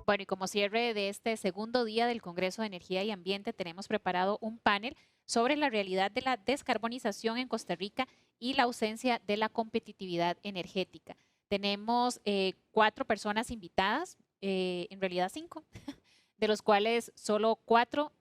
Bueno, y como cierre de este segundo día del Congreso de Energía y Ambiente, tenemos preparado un panel sobre la realidad de la descarbonización en Costa Rica y la ausencia de la competitividad energética. Tenemos 4 personas invitadas, en realidad 5, de los cuales solo 4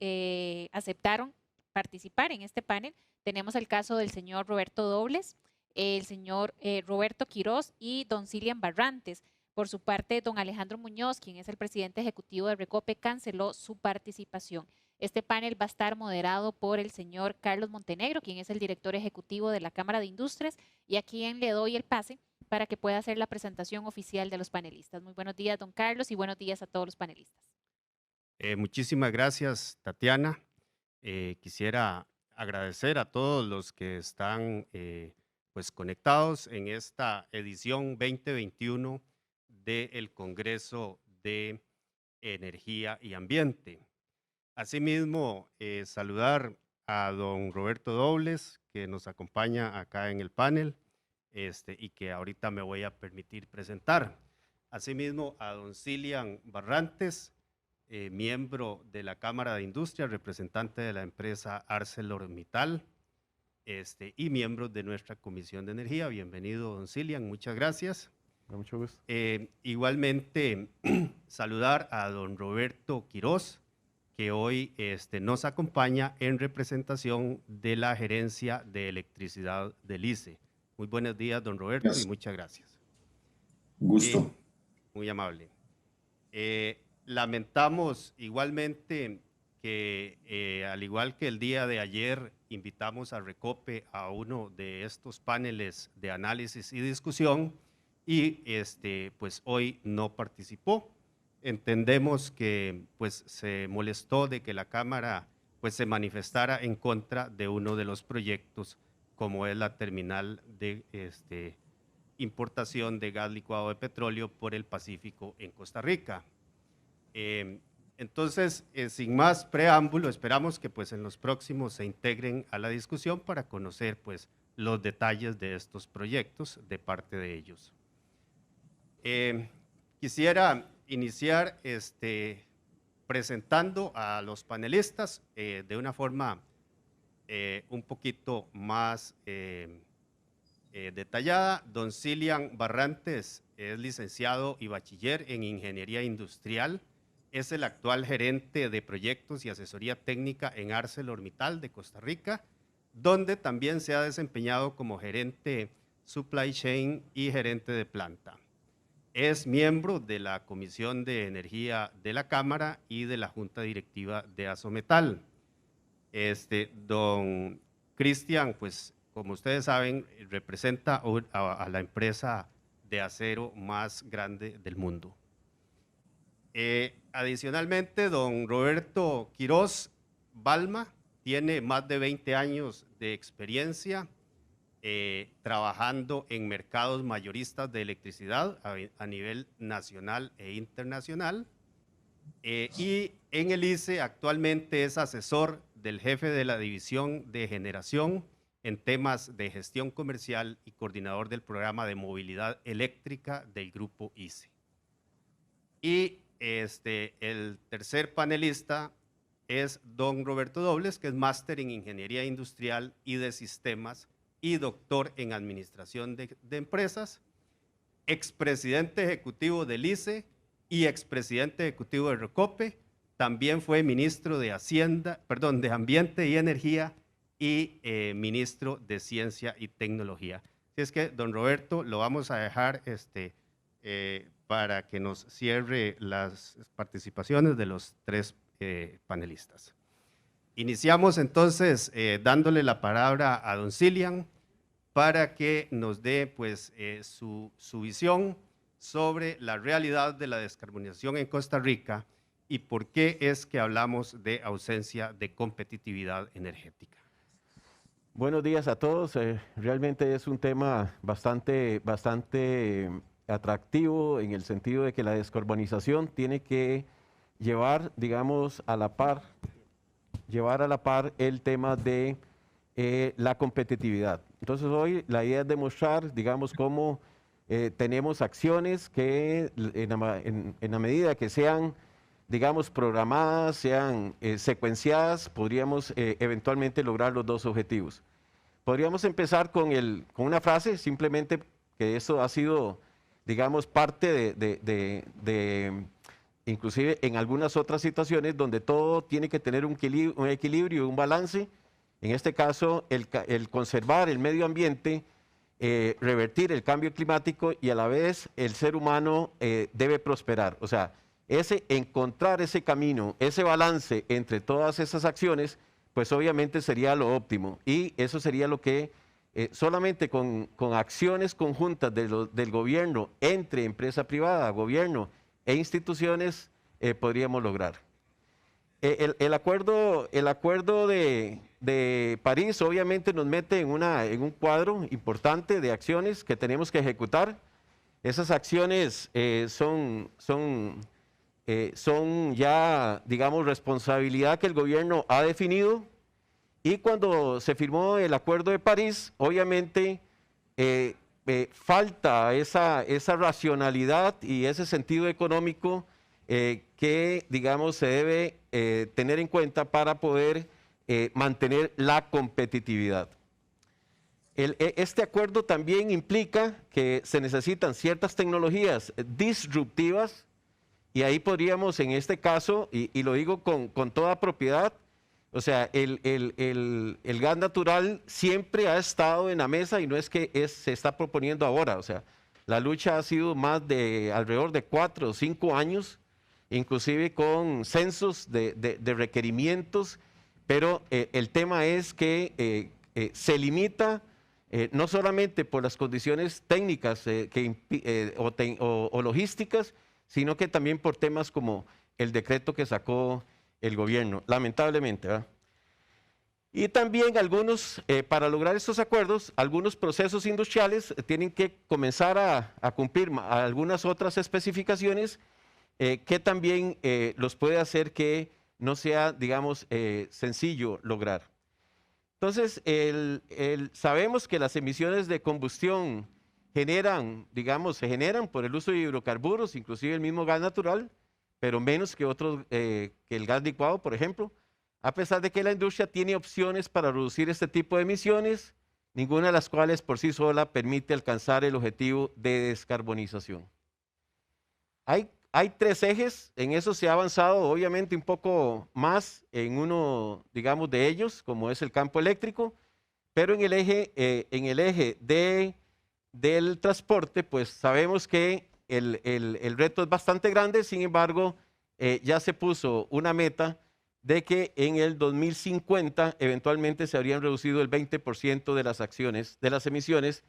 aceptaron participar en este panel. Tenemos el caso del señor Roberto Dobles, el señor Roberto Quirós y don Cilian Barrantes. Por su parte, don Alejandro Muñoz, quien es el presidente ejecutivo de Recope, canceló su participación. Este panel va a estar moderado por el señor Carlos Montenegro, quien es el director ejecutivo de la Cámara de Industrias, y a quien le doy el pase para que pueda hacer la presentación oficial de los panelistas. Muy buenos días, don Carlos, y buenos días a todos los panelistas. Muchísimas gracias, Tatiana. Quisiera agradecer a todos los que están pues conectados en esta edición 2021 del Congreso de Energía y Ambiente. Asimismo, saludar a don Roberto Dobles, que nos acompaña acá en el panel y que ahorita me voy a permitir presentar. Asimismo, a don Cilian Barrantes, miembro de la Cámara de Industria, representante de la empresa ArcelorMittal, y miembro de nuestra Comisión de Energía. Bienvenido, don Cilian, muchas gracias. Con mucho gusto. Igualmente, saludar a don Roberto Quirós, que hoy nos acompaña en representación de la Gerencia de Electricidad del ICE. Muy buenos días, don Roberto, y muchas gracias. Gusto. Muy amable. Lamentamos igualmente que, al igual que el día de ayer, invitamos a Recope a uno de estos paneles de análisis y discusión y pues hoy no participó. Entendemos que pues se molestó de que la Cámara pues se manifestara en contra de uno de los proyectos como es la terminal de importación de gas licuado de petróleo por el Pacífico en Costa Rica. Entonces, sin más preámbulo, esperamos que pues en los próximos se integren a la discusión para conocer pues los detalles de estos proyectos de parte de ellos. Quisiera iniciar presentando a los panelistas de una forma un poquito más detallada. Don Cilian Barrantes es licenciado y bachiller en Ingeniería Industrial. Es el actual gerente de proyectos y asesoría técnica en ArcelorMittal de Costa Rica, donde también se ha desempeñado como gerente supply chain y gerente de planta. Es miembro de la Comisión de Energía de la Cámara y de la Junta Directiva de Asometal. Don Cristian, pues como ustedes saben, representa a la empresa de acero más grande del mundo. Adicionalmente, don Roberto Quirós Balma tiene más de 20 años de experiencia trabajando en mercados mayoristas de electricidad a nivel nacional e internacional. Y en el ICE actualmente es asesor del jefe de la división de generación en temas de gestión comercial y coordinador del programa de movilidad eléctrica del grupo ICE. Y el tercer panelista es don Roberto Dobles, que es máster en Ingeniería Industrial y de Sistemas y doctor en Administración de Empresas, expresidente ejecutivo del ICE y expresidente ejecutivo de Recope. También fue ministro de de Ambiente y Energía y ministro de Ciencia y Tecnología. Así es que, don Roberto, lo vamos a dejar para que nos cierre las participaciones de los tres panelistas. Iniciamos entonces dándole la palabra a don Cilian para que nos dé pues, su visión sobre la realidad de la descarbonización en Costa Rica y por qué es que hablamos de ausencia de competitividad energética. Buenos días a todos. Realmente es un tema bastante atractivo en el sentido de que la descarbonización tiene que llevar, digamos, a la par el tema de la competitividad. Entonces hoy la idea es demostrar, digamos, cómo tenemos acciones que en la medida que sean, digamos, programadas, sean secuenciadas, podríamos eventualmente lograr los dos objetivos. Podríamos empezar con una frase, simplemente que eso ha sido, digamos, parte inclusive en algunas otras situaciones donde todo tiene que tener un equilibrio, un balance. En este caso, el conservar el medio ambiente, revertir el cambio climático y a la vez el ser humano debe prosperar. O sea, encontrar ese camino, ese balance entre todas esas acciones, pues obviamente sería lo óptimo. Y eso sería lo que solamente con acciones conjuntas del gobierno, entre empresa privada, gobierno e instituciones, podríamos lograr. El acuerdo de París obviamente nos mete en un cuadro importante de acciones que tenemos que ejecutar. Esas acciones son ya, digamos, responsabilidad que el gobierno ha definido. Y cuando se firmó el Acuerdo de París, obviamente falta esa racionalidad y ese sentido económico que, digamos, se debe tener en cuenta para poder mantener la competitividad. Este acuerdo también implica que se necesitan ciertas tecnologías disruptivas y ahí podríamos, en este caso, y lo digo con toda propiedad, o sea, el gas natural siempre ha estado en la mesa y no es que se está proponiendo ahora. O sea, la lucha ha sido más de alrededor de 4 o 5 años, inclusive con censos de requerimientos, pero el tema es que se limita no solamente por las condiciones técnicas o logísticas, sino que también por temas como el decreto que sacó el gobierno, lamentablemente, ¿verdad? Y también para lograr estos acuerdos, algunos procesos industriales tienen que comenzar a cumplir algunas otras especificaciones que también los puede hacer que no sea, digamos, sencillo lograr. Entonces, sabemos que las emisiones de combustión se generan por el uso de hidrocarburos, inclusive el mismo gas natural, pero menos que el gas licuado, por ejemplo. A pesar de que la industria tiene opciones para reducir este tipo de emisiones, ninguna de las cuales por sí sola permite alcanzar el objetivo de descarbonización. Hay 3 ejes, en eso se ha avanzado obviamente un poco más en uno, digamos, de ellos, como es el campo eléctrico, pero en el eje del transporte, pues sabemos que el reto es bastante grande. Sin embargo, ya se puso una meta de que en el 2050 eventualmente se habrían reducido el 20% de las emisiones.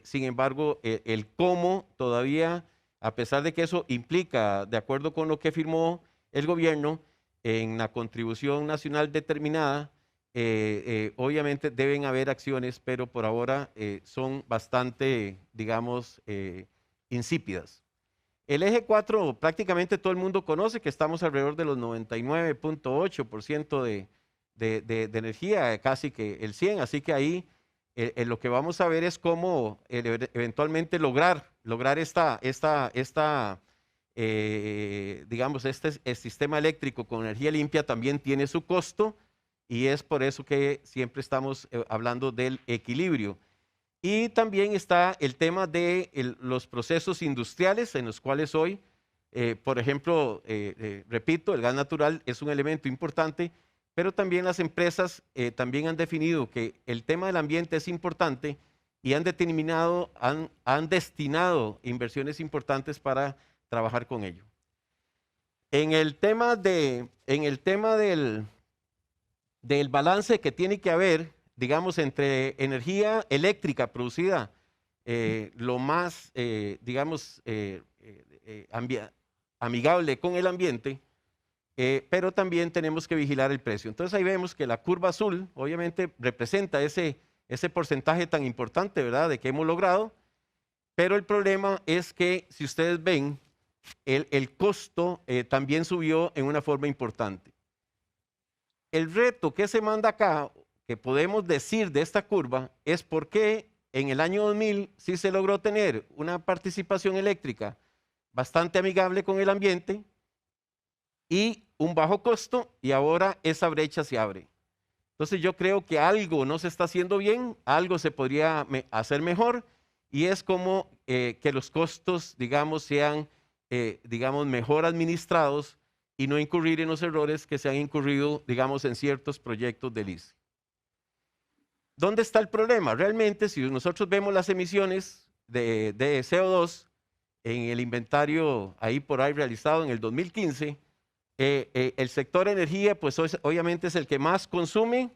Sin embargo, el cómo todavía, a pesar de que eso implica, de acuerdo con lo que firmó el gobierno, en la contribución nacional determinada, obviamente deben haber acciones, pero por ahora son bastante, digamos, insípidas. El eje 4 prácticamente todo el mundo conoce, que estamos alrededor de los 99.8% de energía, casi que el 100%, así que ahí lo que vamos a ver es cómo eventualmente lograr digamos, este sistema eléctrico con energía limpia también tiene su costo y es por eso que siempre estamos hablando del equilibrio. Y también está el tema de los procesos industriales en los cuales hoy, por ejemplo, repito, el gas natural es un elemento importante, pero también las empresas también han definido que el tema del ambiente es importante y han destinado inversiones importantes para trabajar con ello. En el tema del balance que tiene que haber, digamos, entre energía eléctrica producida lo más, digamos, amigable con el ambiente, pero también tenemos que vigilar el precio. Entonces ahí vemos que la curva azul obviamente representa ese porcentaje tan importante, ¿verdad?, de que hemos logrado, pero el problema es que, si ustedes ven, el costo también subió en una forma importante. El reto que se manda acá, que podemos decir de esta curva, es por qué en el año 2000 sí se logró tener una participación eléctrica bastante amigable con el ambiente y un bajo costo, y ahora esa brecha se abre. Entonces yo creo que algo no se está haciendo bien, algo se podría hacer mejor, y es como que los costos, digamos, sean, digamos, mejor administrados y no incurrir en los errores que se han incurrido, digamos, en ciertos proyectos del ICE. ¿Dónde está el problema? Realmente, si nosotros vemos las emisiones de CO2 en el inventario ahí por ahí realizado en el 2015, el sector energía, pues obviamente es el que más consume,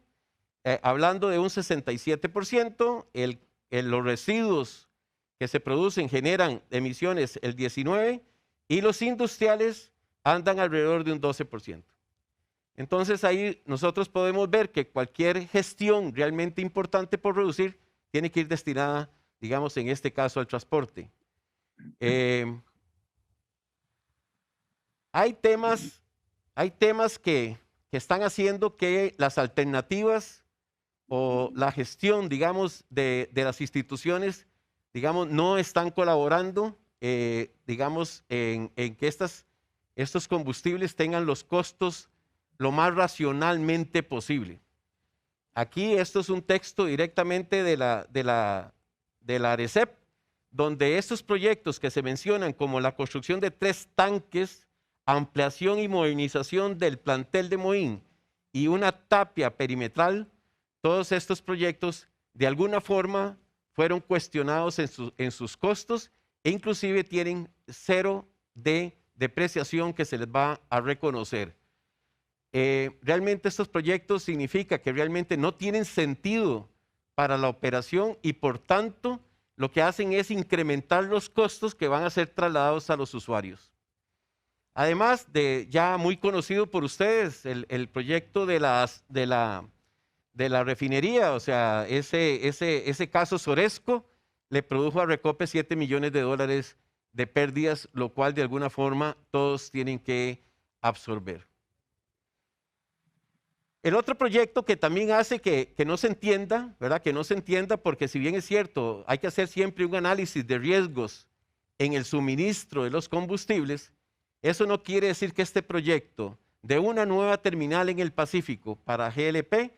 hablando de un 67%, los residuos que se producen generan emisiones el 19%, y los industriales andan alrededor de un 12%. Entonces ahí nosotros podemos ver que cualquier gestión realmente importante por reducir tiene que ir destinada, digamos, en este caso al transporte. Hay temas que están haciendo que las alternativas o la gestión, digamos, de las instituciones, digamos, no están colaborando, digamos, en que estos combustibles tengan los costos lo más racionalmente posible. Aquí esto es un texto directamente de la ARECEP, donde estos proyectos que se mencionan como la construcción de 3 tanques, ampliación y modernización del plantel de Moín y una tapia perimetral, todos estos proyectos de alguna forma fueron cuestionados en sus costos, e inclusive tienen 0 de depreciación que se les va a reconocer. Realmente estos proyectos significa que realmente no tienen sentido para la operación, y por tanto lo que hacen es incrementar los costos que van a ser trasladados a los usuarios. Además de ya muy conocido por ustedes, el proyecto de la refinería, o sea, ese caso Soresco le produjo a Recope $7 millones de pérdidas, lo cual de alguna forma todos tienen que absorber. El otro proyecto que también hace que no se entienda, ¿verdad? Que no se entienda, porque si bien es cierto, hay que hacer siempre un análisis de riesgos en el suministro de los combustibles, eso no quiere decir que este proyecto de una nueva terminal en el Pacífico para GLP,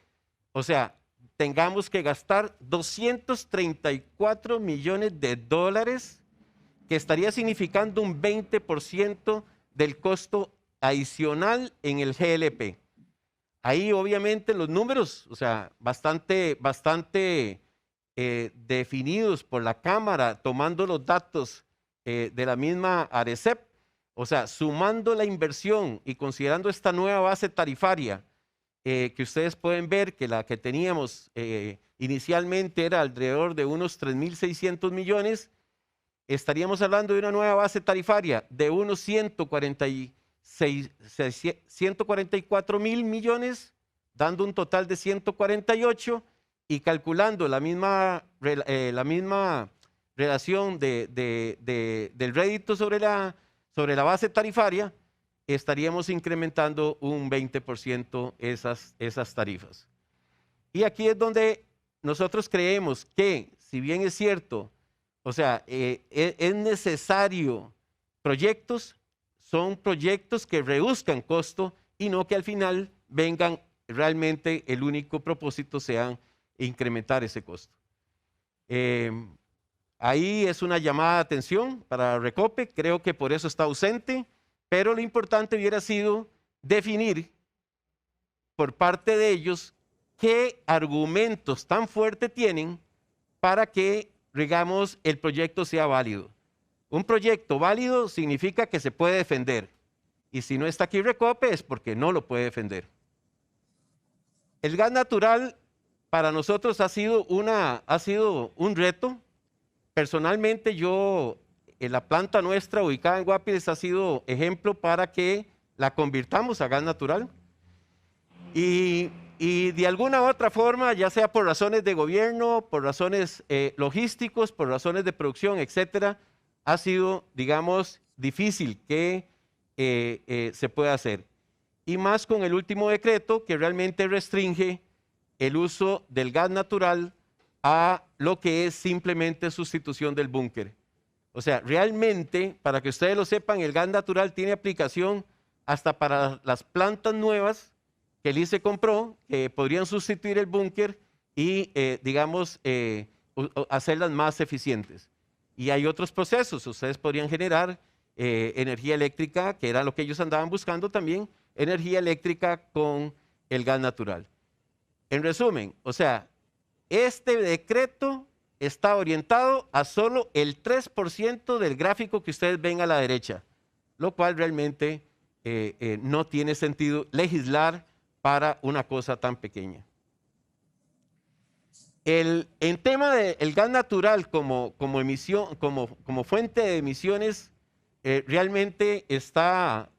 o sea, tengamos que gastar $234 millones, que estaría significando un 20% del costo adicional en el GLP. Ahí obviamente los números, o sea, bastante definidos por la Cámara, tomando los datos de la misma ARECEP, o sea, sumando la inversión y considerando esta nueva base tarifaria, que ustedes pueden ver que la que teníamos inicialmente era alrededor de unos 3.600 millones, estaríamos hablando de una nueva base tarifaria de unos 144.000 millones, dando un total de 148, y calculando la misma relación del rédito sobre la base tarifaria, estaríamos incrementando un 20% esas tarifas. Y aquí es donde nosotros creemos que, si bien es cierto, o sea, es necesario proyectos, son proyectos que reduzcan costo y no que al final vengan realmente el único propósito sea incrementar ese costo. Ahí es una llamada de atención para Recope, creo que por eso está ausente, pero lo importante hubiera sido definir por parte de ellos qué argumentos tan fuertes tienen para que, digamos, el proyecto sea válido. Un proyecto válido significa que se puede defender, y si no está aquí Recope es porque no lo puede defender. El gas natural para nosotros ha sido un reto. Personalmente yo, en la planta nuestra ubicada en Guapiles, ha sido ejemplo para que la convirtamos a gas natural. Y de alguna u otra forma, ya sea por razones de gobierno, por razones logísticos, por razones de producción, etcétera, ha sido, digamos, difícil que se pueda hacer. Y más con el último decreto que realmente restringe el uso del gas natural a lo que es simplemente sustitución del búnker. O sea, realmente, para que ustedes lo sepan, el gas natural tiene aplicación hasta para las plantas nuevas que el ICE compró, que podrían sustituir el búnker y, digamos, hacerlas más eficientes. Y hay otros procesos. Ustedes podrían generar energía eléctrica, que era lo que ellos andaban buscando también, energía eléctrica con el gas natural. En resumen, o sea, este decreto está orientado a solo el 3% del gráfico que ustedes ven a la derecha, lo cual realmente no tiene sentido legislar para una cosa tan pequeña. En tema del gas natural como fuente de emisiones, realmente está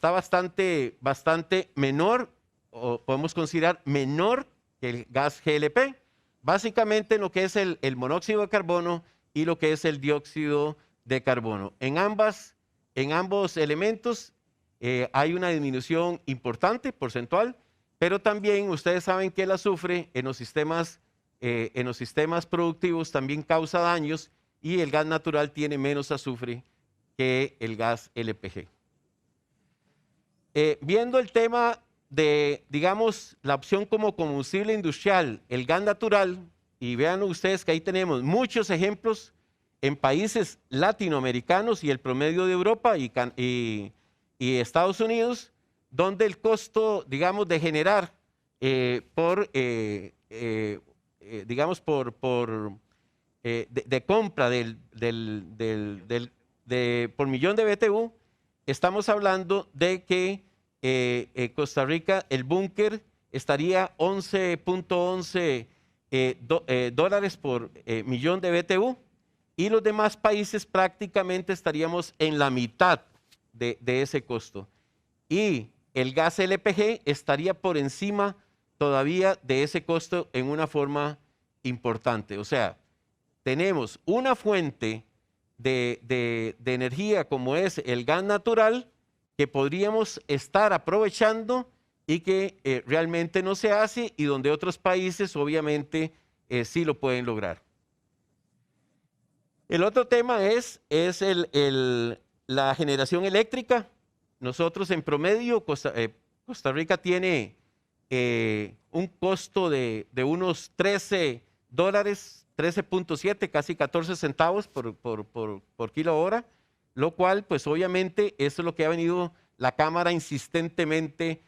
bastante menor, o podemos considerar menor que el gas GLP, básicamente lo que es el monóxido de carbono y lo que es el dióxido de carbono. En ambos elementos hay una disminución importante, porcentual, pero también ustedes saben que el azufre en los sistemas productivos también causa daños y el gas natural tiene menos azufre que el gas LPG. Viendo el tema de, digamos, la opción como combustible industrial, el gas natural, y vean ustedes que ahí tenemos muchos ejemplos en países latinoamericanos y el promedio de Europa y Estados Unidos, donde el costo, digamos, de generar de compra por millón de BTU, estamos hablando de que Costa Rica, el búnker estaría 11.11 dólares por millón de BTU y los demás países prácticamente estaríamos en la mitad de ese costo. Y el gas LPG estaría por encima todavía de ese costo en una forma importante. O sea, tenemos una fuente de energía como es el gas natural que podríamos estar aprovechando y que realmente no se hace y donde otros países obviamente sí lo pueden lograr. El otro tema es la generación eléctrica. Nosotros en promedio, Costa Rica tiene un costo de unos 13 dólares, 13.7, casi 14 centavos por kilo hora, lo cual pues obviamente eso es lo que ha venido la Cámara insistentemente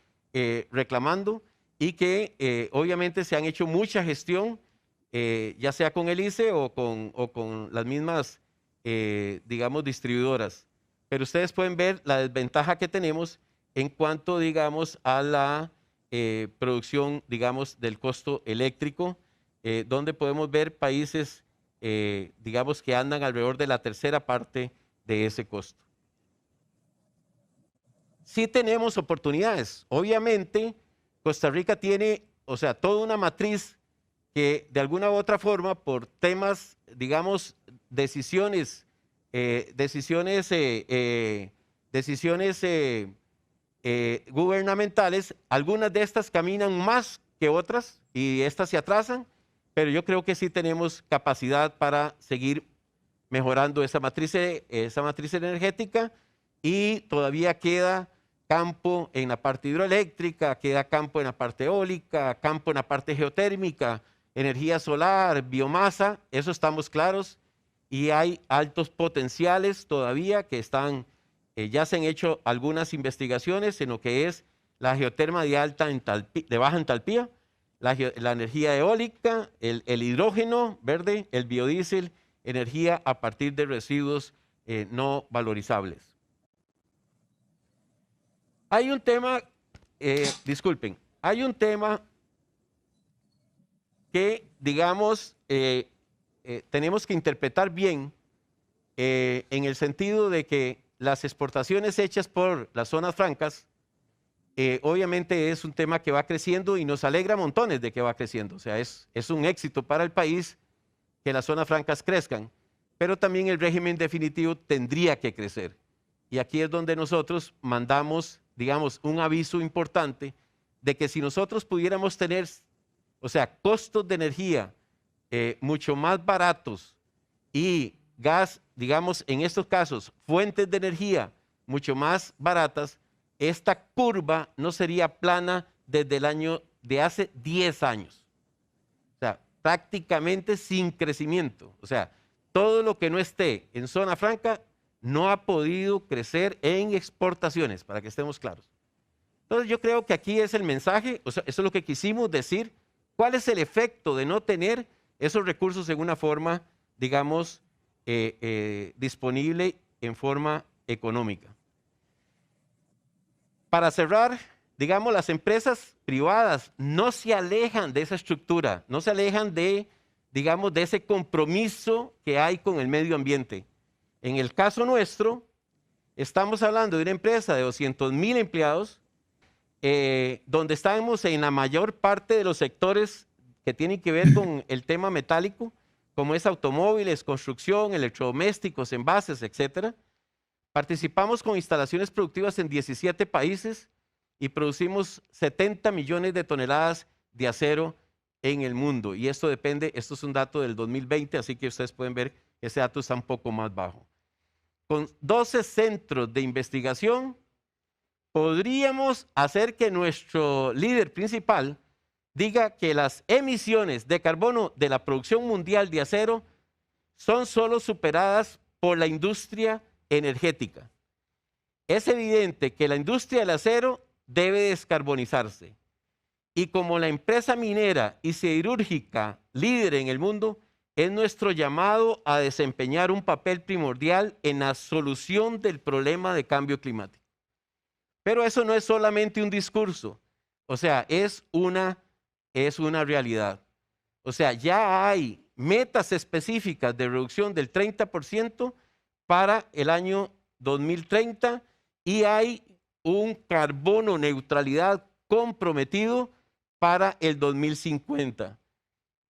reclamando y que obviamente se han hecho mucha gestión, ya sea con el ICE o con las mismas, digamos, distribuidoras. Pero ustedes pueden ver la desventaja que tenemos en cuanto, digamos, a la producción, digamos, del costo eléctrico, donde podemos ver países, digamos, que andan alrededor de la tercera parte de ese costo. Sí tenemos oportunidades. Obviamente, Costa Rica tiene, o sea, toda una matriz que de alguna u otra forma, por temas, digamos, decisiones gubernamentales, algunas de estas caminan más que otras y estas se atrasan, pero yo creo que sí tenemos capacidad para seguir mejorando esa matriz energética y todavía queda campo en la parte hidroeléctrica, queda campo en la parte eólica, campo en la parte geotérmica, energía solar, biomasa, eso estamos claros y hay altos potenciales todavía que están, ya se han hecho algunas investigaciones en lo que es la geoterma de baja entalpía, la energía eólica, el hidrógeno verde, el biodiesel, energía a partir de residuos no valorizables. Hay un tema, hay un tema que, digamos, tenemos que interpretar bien en el sentido de que las exportaciones hechas por las zonas francas, obviamente es un tema que va creciendo y nos alegra montones de que va creciendo. O sea, es un éxito para el país que las zonas francas crezcan, pero también el régimen definitivo tendría que crecer. Y aquí es donde nosotros mandamos, digamos, un aviso importante de que si nosotros pudiéramos tener o sea, costos de energía mucho más baratos y gas, digamos, en estos casos, fuentes de energía mucho más baratas, esta curva no sería plana desde el año de hace 10 años. O sea, prácticamente sin crecimiento. O sea, todo lo que no esté en zona franca no ha podido crecer en exportaciones, para que estemos claros. Entonces yo creo que aquí es el mensaje, o sea, eso es lo que quisimos decir. ¿Cuál es el efecto de no tener esos recursos en una forma, digamos, disponible en forma económica? Para cerrar, digamos, las empresas privadas no se alejan de esa estructura, no se alejan de, digamos, de ese compromiso que hay con el medio ambiente. En el caso nuestro, estamos hablando de una empresa de 200,000 empleados, donde estamos en la mayor parte de los sectores que tienen que ver con el tema metálico, como es automóviles, construcción, electrodomésticos, envases, etcétera. Participamos con instalaciones productivas en 17 países y producimos 70 millones de toneladas de acero en el mundo. Y esto depende, esto es un dato del 2020, así que ustedes pueden ver que ese dato está un poco más bajo. Con 12 centros de investigación, podríamos hacer que nuestro líder principal diga que las emisiones de carbono de la producción mundial de acero son solo superadas por la industria energética. Es evidente que la industria del acero debe descarbonizarse. Y como la empresa minera y siderúrgica líder en el mundo, es nuestro llamado a desempeñar un papel primordial en la solución del problema de cambio climático. Pero eso no es solamente un discurso, o sea, es una realidad. O sea, ya hay metas específicas de reducción del 30% para el año 2030 y hay un carbono neutralidad comprometido para el 2050.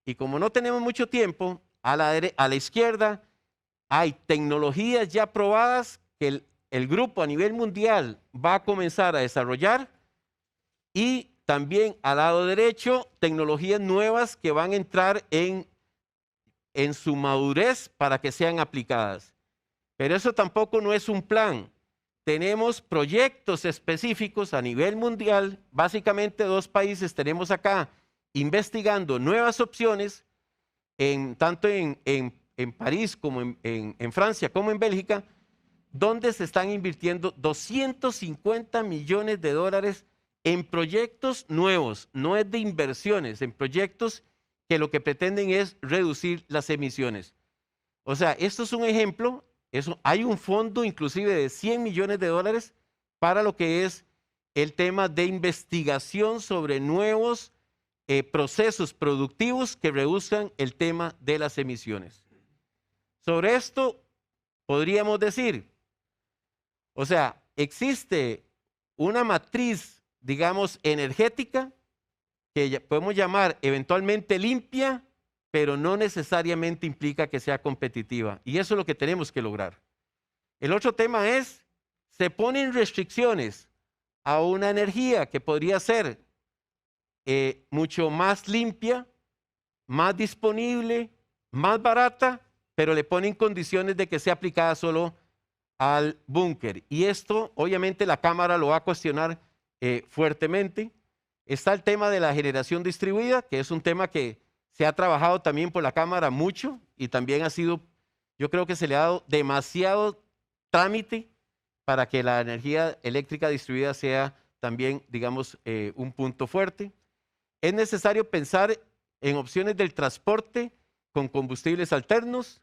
Y como no tenemos mucho tiempo, a la izquierda hay tecnologías ya probadas que el grupo a nivel mundial va a comenzar a desarrollar, y también al lado derecho tecnologías nuevas que van a entrar en su madurez para que sean aplicadas. Pero eso tampoco no es un plan. Tenemos proyectos específicos a nivel mundial, básicamente 2 países tenemos acá investigando nuevas opciones, tanto en París como en Francia como en Bélgica, donde se están invirtiendo 250 millones de dólares en proyectos nuevos, no es de inversiones, en proyectos que lo que pretenden es reducir las emisiones. O sea, esto es un ejemplo, hay un fondo inclusive de 100 millones de dólares para lo que es el tema de investigación sobre nuevos procesos productivos que reduzcan el tema de las emisiones. Sobre esto podríamos decir, o sea, existe una matriz, digamos, energética que podemos llamar eventualmente limpia, pero no necesariamente implica que sea competitiva. Y eso es lo que tenemos que lograr. El otro tema es, se ponen restricciones a una energía que podría ser mucho más limpia, más disponible, más barata, pero le ponen condiciones de que sea aplicada solo al búnker. Y esto, obviamente, la Cámara lo va a cuestionar fuertemente. Está el tema de la generación distribuida, que es un tema que se ha trabajado también por la Cámara mucho y también ha sido, yo creo que se le ha dado demasiado trámite para que la energía eléctrica distribuida sea también, digamos, un punto fuerte. Es necesario pensar en opciones del transporte con combustibles alternos,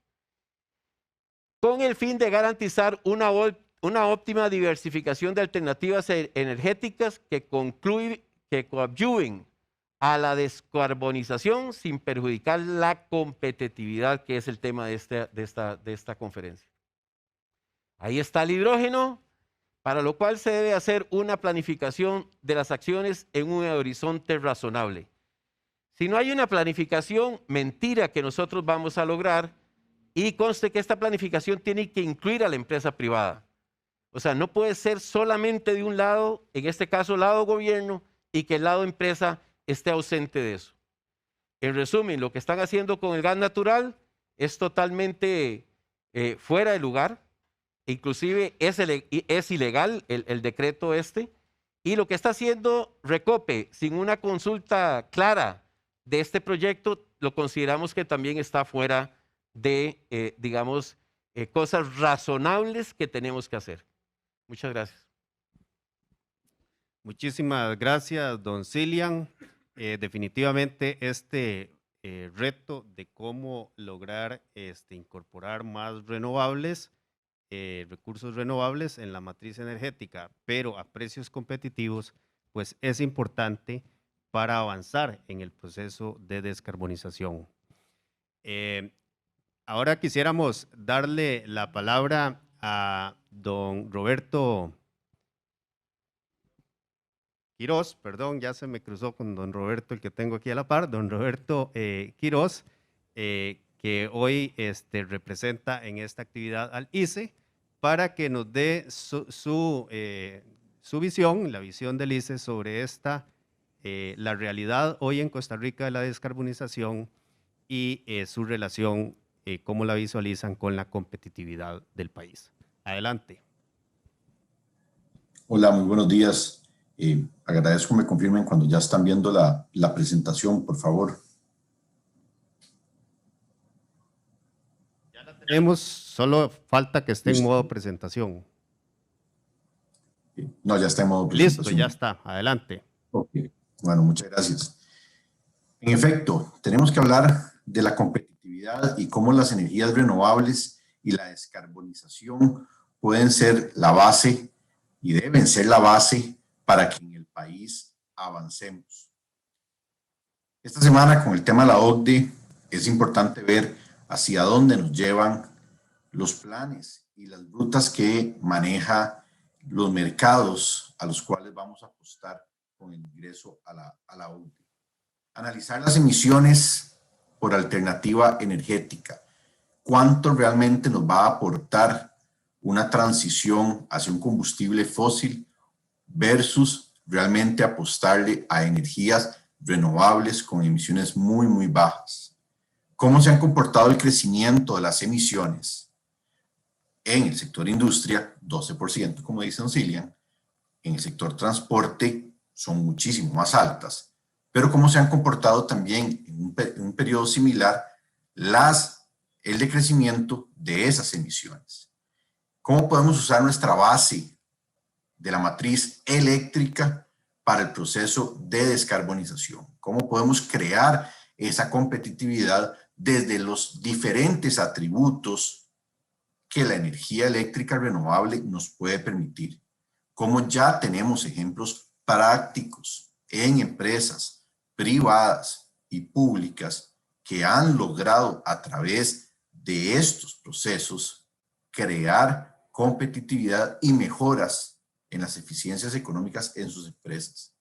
con el fin de garantizar una óptima diversificación de alternativas energéticas que coadyuven a la descarbonización sin perjudicar la competitividad, que es el tema de esta conferencia. Ahí está el hidrógeno, para lo cual se debe hacer una planificación de las acciones en un horizonte razonable. Si no hay una planificación, mentira que nosotros vamos a lograr, y conste que esta planificación tiene que incluir a la empresa privada. O sea, no puede ser solamente de un lado, en este caso lado gobierno, y que el lado empresa esté ausente de eso. En resumen, lo que están haciendo con el gas natural es totalmente fuera de lugar, inclusive es ilegal el decreto este, y lo que está haciendo Recope sin una consulta clara de este proyecto, lo consideramos que también está fuera de, digamos, cosas razonables que tenemos que hacer. Muchas gracias. Muchísimas gracias, don Cilian. Definitivamente este reto de cómo lograr incorporar más renovables, recursos renovables en la matriz energética, pero a precios competitivos, pues es importante para avanzar en el proceso de descarbonización. Ahora quisiéramos darle la palabra a don Roberto Quiroz, perdón, ya se me cruzó con don Roberto, el que tengo aquí a la par, don Roberto Quiroz, que hoy representa en esta actividad al ICE, para que nos dé su visión, la visión del ICE sobre la realidad hoy en Costa Rica de la descarbonización y su relación, cómo la visualizan con la competitividad del país. Adelante. Hola, muy buenos días. Agradezco me confirmen cuando ya están viendo la presentación, por favor. Ya la tenemos, solo falta que esté en modo presentación. No, ya está en modo presentación. Listo, ya está. Adelante. Ok, bueno, muchas gracias. En efecto, tenemos que hablar de la competitividad y cómo las energías renovables y la descarbonización pueden ser la base y deben ser la base para que en el país avancemos. Esta semana, con el tema de la OCDE, es importante ver hacia dónde nos llevan los planes y las rutas que maneja los mercados a los cuales vamos a apostar con el ingreso a la OCDE. Analizar las emisiones por alternativa energética. ¿Cuánto realmente nos va a aportar una transición hacia un combustible fósil versus realmente apostarle a energías renovables con emisiones muy, muy bajas? ¿Cómo se han comportado el crecimiento de las emisiones? En el sector industria, 12%, como dice don Cilian. En el sector transporte son muchísimo más altas. Pero cómo se han comportado también en un periodo similar el decrecimiento de esas emisiones. ¿Cómo podemos usar nuestra base de la matriz eléctrica para el proceso de descarbonización? ¿Cómo podemos crear esa competitividad desde los diferentes atributos que la energía eléctrica renovable nos puede permitir? ¿Cómo ya tenemos ejemplos prácticos en empresas privadas y públicas que han logrado a través de estos procesos crear competitividad y mejoras en las eficiencias económicas en sus empresas?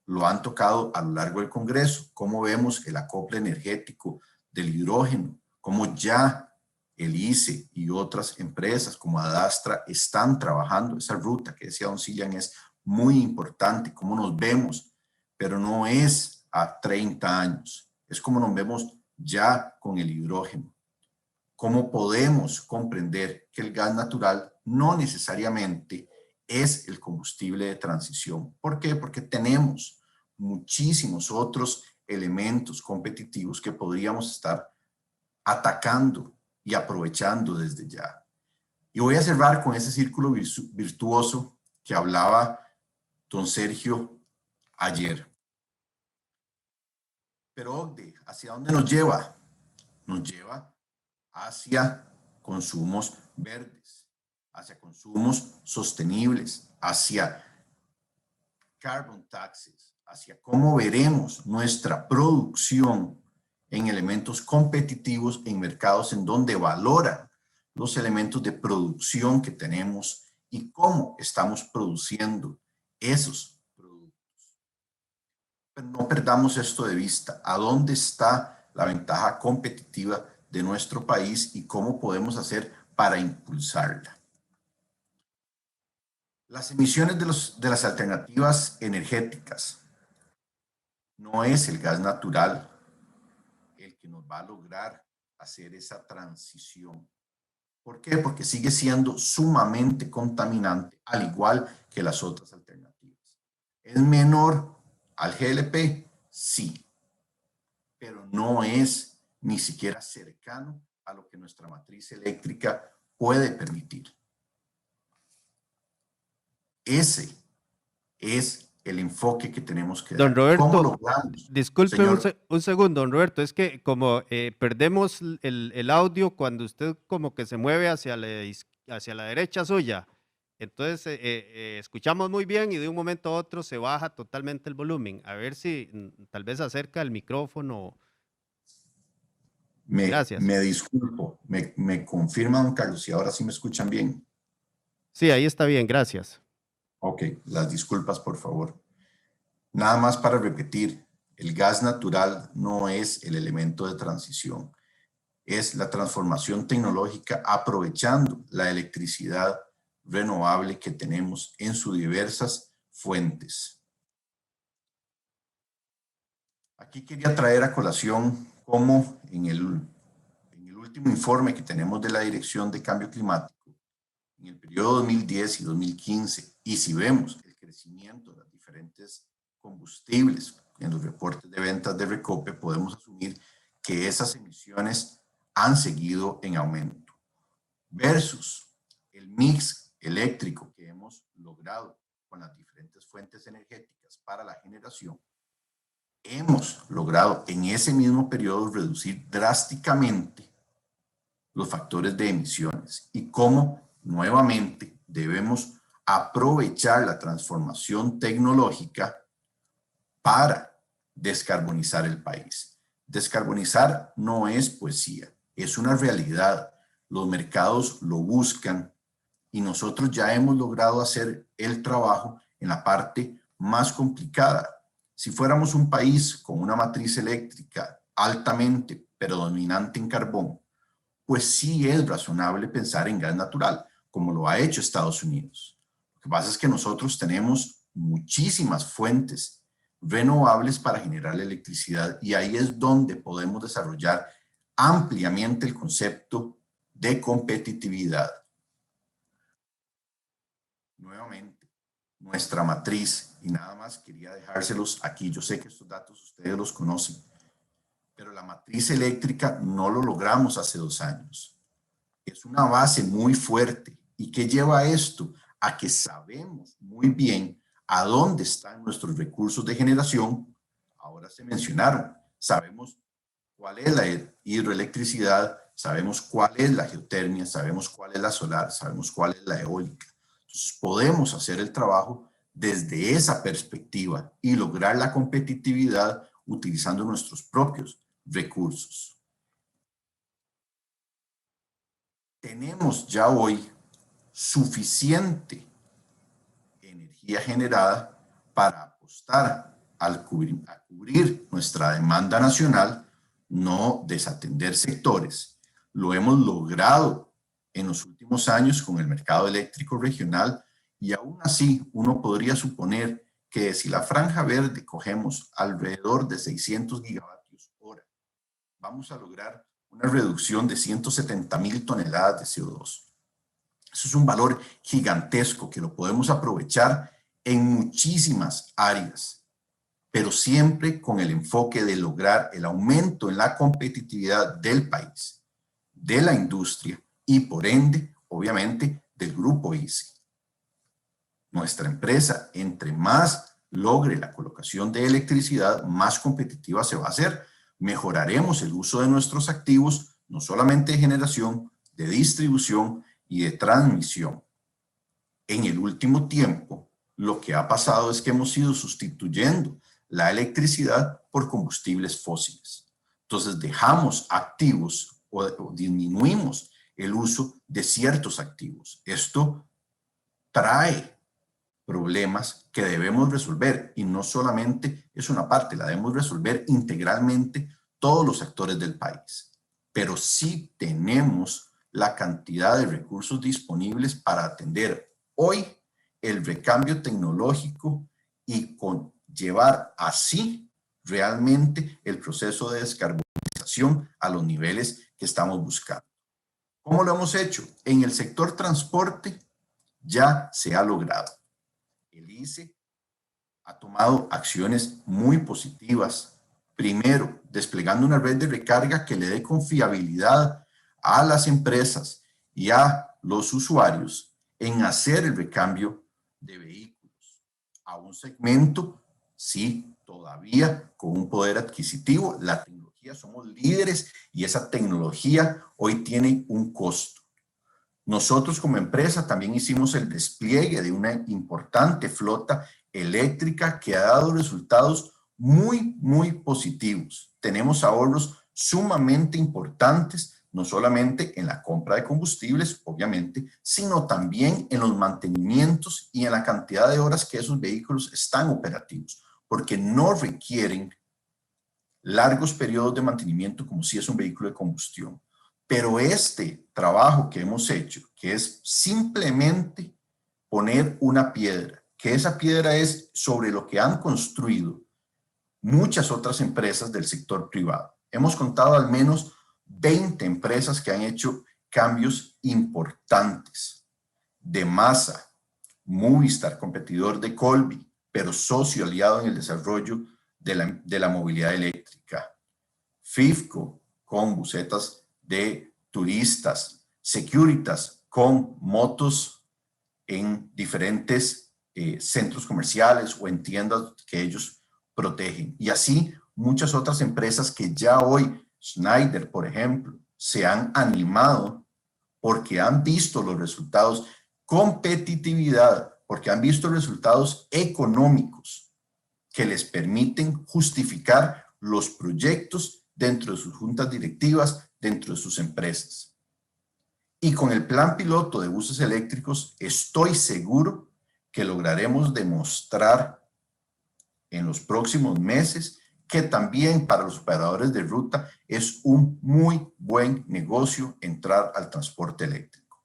Lo han tocado a lo largo del Congreso. ¿Cómo vemos el acople energético del hidrógeno? ¿Cómo ya el ICE y otras empresas como Adastra están trabajando esa ruta que decía don Cilian? Es muy importante cómo nos vemos, pero no es a 30 años, es como nos vemos ya con el hidrógeno. ¿Cómo podemos comprender que el gas natural no necesariamente es el combustible de transición? ¿Por qué? Porque tenemos muchísimos otros elementos competitivos que podríamos estar atacando y aprovechando desde ya. Y voy a cerrar con ese círculo virtuoso que hablaba don Sergio ayer. Pero OCDE, ¿hacia dónde nos lleva? Nos lleva hacia consumos verdes, hacia consumos sostenibles, hacia carbon taxes, hacia cómo veremos nuestra producción en elementos competitivos en mercados en donde valoran los elementos de producción que tenemos y cómo estamos produciendo esos productos. Pero no perdamos esto de vista. ¿A dónde está la ventaja competitiva de nuestro país y cómo podemos hacer para impulsarla? Las emisiones de las alternativas energéticas no es el gas natural, va a lograr hacer esa transición. ¿Por qué? Porque sigue siendo sumamente contaminante, al igual que las otras alternativas. ¿Es menor al GLP? Sí, pero no es ni siquiera cercano a lo que nuestra matriz eléctrica puede permitir. Ese es el enfoque que tenemos que dar. Don Roberto, ¿Cómo logramos? disculpe Señor, un segundo, don Roberto, es que como perdemos el audio cuando usted como que se mueve hacia hacia la derecha suya, entonces escuchamos muy bien y de un momento a otro se baja totalmente el volumen. A ver si tal vez acerca el micrófono. Gracias. me disculpo, me confirma, don Carlos, si ahora sí me escuchan bien. Sí, ahí está bien, gracias. Ok, las disculpas, por favor. Nada más para repetir, el gas natural no es el elemento de transición, es la transformación tecnológica aprovechando la electricidad renovable que tenemos en sus diversas fuentes. Aquí quería traer a colación cómo en el último informe que tenemos de la Dirección de Cambio Climático, en el periodo 2010 y 2015, y si vemos el crecimiento de las diferentes combustibles en los reportes de ventas de Recope, podemos asumir que esas emisiones han seguido en aumento. Versus el mix eléctrico que hemos logrado con las diferentes fuentes energéticas para la generación, hemos logrado en ese mismo periodo reducir drásticamente los factores de emisiones y cómo nuevamente debemos aprovechar la transformación tecnológica para descarbonizar el país. Descarbonizar no es poesía, es una realidad. Los mercados lo buscan y nosotros ya hemos logrado hacer el trabajo en la parte más complicada. Si fuéramos un país con una matriz eléctrica altamente predominante en carbón, pues sí es razonable pensar en gas natural, como lo ha hecho Estados Unidos. Lo que pasa es que nosotros tenemos muchísimas fuentes renovables para generar la electricidad y ahí es donde podemos desarrollar ampliamente el concepto de competitividad. Nuevamente, nuestra matriz, y nada más quería dejárselos aquí, yo sé que estos datos ustedes los conocen, pero la matriz eléctrica no lo logramos hace 2 años. Es una base muy fuerte. ¿Y qué lleva a esto? A que sabemos muy bien a dónde están nuestros recursos de generación. Ahora se mencionaron. Sabemos cuál es la hidroelectricidad, sabemos cuál es la geotermia, sabemos cuál es la solar, sabemos cuál es la eólica. Entonces podemos hacer el trabajo desde esa perspectiva y lograr la competitividad utilizando nuestros propios recursos. Tenemos ya hoy suficiente energía generada para apostar a cubrir nuestra demanda nacional, no desatender sectores. Lo hemos logrado en los últimos años con el mercado eléctrico regional y aún así uno podría suponer que si la franja verde cogemos alrededor de 600 gigavatios hora, vamos a lograr una reducción de 170,000 toneladas de CO2. Eso es un valor gigantesco que lo podemos aprovechar en muchísimas áreas, pero siempre con el enfoque de lograr el aumento en la competitividad del país, de la industria y por ende, obviamente, del grupo ICE. Nuestra empresa, entre más logre la colocación de electricidad, más competitiva se va a hacer. Mejoraremos el uso de nuestros activos, no solamente de generación, de distribución y de transmisión. En el último tiempo, lo que ha pasado es que hemos ido sustituyendo la electricidad por combustibles fósiles. Entonces dejamos activos o disminuimos el uso de ciertos activos. Esto trae problemas que debemos resolver y no solamente es una parte, la debemos resolver integralmente todos los actores del país. Pero sí tenemos la cantidad de recursos disponibles para atender hoy el recambio tecnológico y llevar así realmente el proceso de descarbonización descarbonización a los niveles que estamos buscando. ¿Cómo lo hemos hecho? En el sector transporte ya se ha logrado. El ICE ha tomado acciones muy positivas. Primero, desplegando una red de recarga que le dé confiabilidad a las empresas y a los usuarios en hacer el recambio de vehículos a un segmento, sí, todavía con un poder adquisitivo. La tecnología, somos líderes y esa tecnología hoy tiene un costo. Nosotros como empresa también hicimos el despliegue de una importante flota eléctrica que ha dado resultados muy positivos. Tenemos ahorros sumamente importantes, no solamente en la compra de combustibles, obviamente, sino también en los mantenimientos y en la cantidad de horas que esos vehículos están operativos, porque no requieren largos periodos de mantenimiento como si es un vehículo de combustión. Pero este trabajo que hemos hecho, que es simplemente poner una piedra, que esa piedra es sobre lo que han construido muchas otras empresas del sector privado. Hemos contado al menos 20 empresas que han hecho cambios importantes. De Masa, Movistar, competidor de Colby, pero socio aliado en el desarrollo de la movilidad eléctrica. FIFCO, con busetas de turistas. Securitas, con motos en diferentes centros comerciales o en tiendas que ellos protegen. Y así muchas otras empresas que ya hoy, Schneider, por ejemplo, se han animado porque han visto los resultados, competitividad, porque han visto resultados económicos que les permiten justificar los proyectos dentro de sus juntas directivas, dentro de sus empresas. Y con el plan piloto de buses eléctricos, estoy seguro que lograremos demostrar en los próximos meses que también para los operadores de ruta es un muy buen negocio entrar al transporte eléctrico.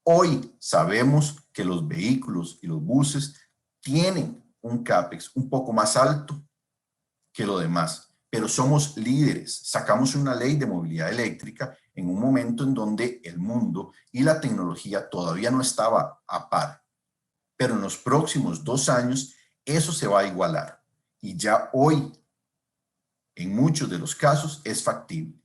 Hoy sabemos que los vehículos y los buses tienen un CAPEX un poco más alto que lo demás, pero somos líderes. Sacamos una ley de movilidad eléctrica en un momento en donde el mundo y la tecnología todavía no estaba a par. Pero en los próximos 2 años eso se va a igualar. Y ya hoy, en muchos de los casos, es factible.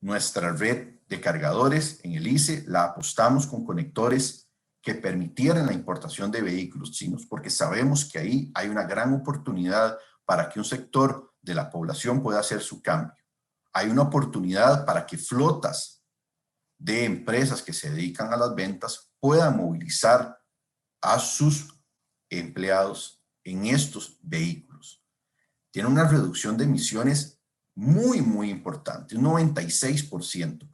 Nuestra red de cargadores en el ICE la apostamos con conectores que permitieran la importación de vehículos chinos, porque sabemos que ahí hay una gran oportunidad para que un sector de la población pueda hacer su cambio. Hay una oportunidad para que flotas de empresas que se dedican a las ventas puedan movilizar a sus empleados en estos vehículos. Tiene una reducción de emisiones muy importante, un 96%.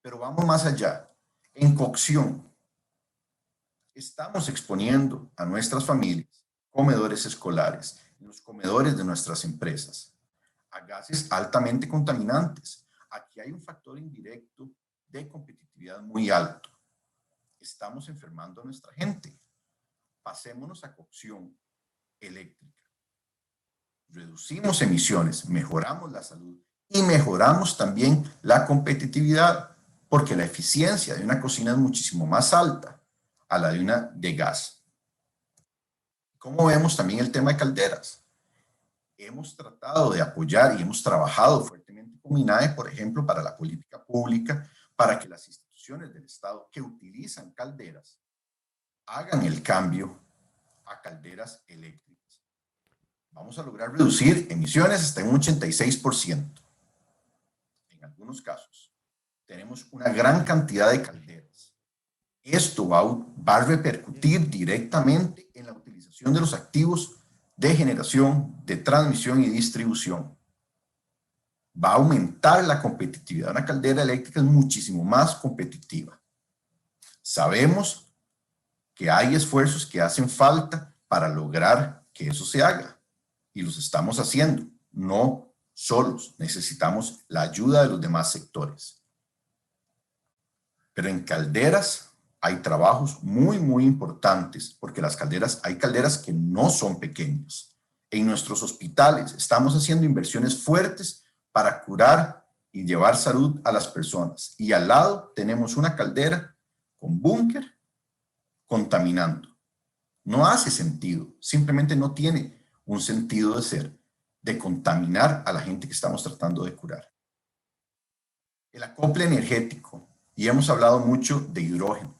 Pero vamos más allá. En cocción, estamos exponiendo a nuestras familias, comedores escolares, los comedores de nuestras empresas, a gases altamente contaminantes. Aquí hay un factor indirecto de competitividad muy alto. Estamos enfermando a nuestra gente. Pasémonos a cocción eléctrica. Reducimos emisiones, mejoramos la salud y mejoramos también la competitividad, porque la eficiencia de una cocina es muchísimo más alta a la de una de gas. Como vemos también el tema de calderas. Hemos tratado de apoyar y hemos trabajado fuertemente con INAE, por ejemplo, para la política pública, para que las instituciones del Estado que utilizan calderas hagan el cambio a calderas eléctricas. Vamos a lograr reducir emisiones hasta un 86%. En algunos casos, tenemos una gran cantidad de calderas. Esto va a repercutir directamente en la utilización de los activos de generación, de transmisión y distribución. Va a aumentar la competitividad. Una caldera eléctrica es muchísimo más competitiva. Sabemos que hay esfuerzos que hacen falta para lograr que eso se haga. Y los estamos haciendo. No solos. Necesitamos la ayuda de los demás sectores. Pero en calderas hay trabajos muy importantes, porque hay calderas que no son pequeñas. En nuestros hospitales estamos haciendo inversiones fuertes para curar y llevar salud a las personas. Y al lado tenemos una caldera con búnker contaminando. No hace sentido, simplemente no tiene un sentido de ser, de contaminar a la gente que estamos tratando de curar. El acople energético, y hemos hablado mucho de hidrógeno,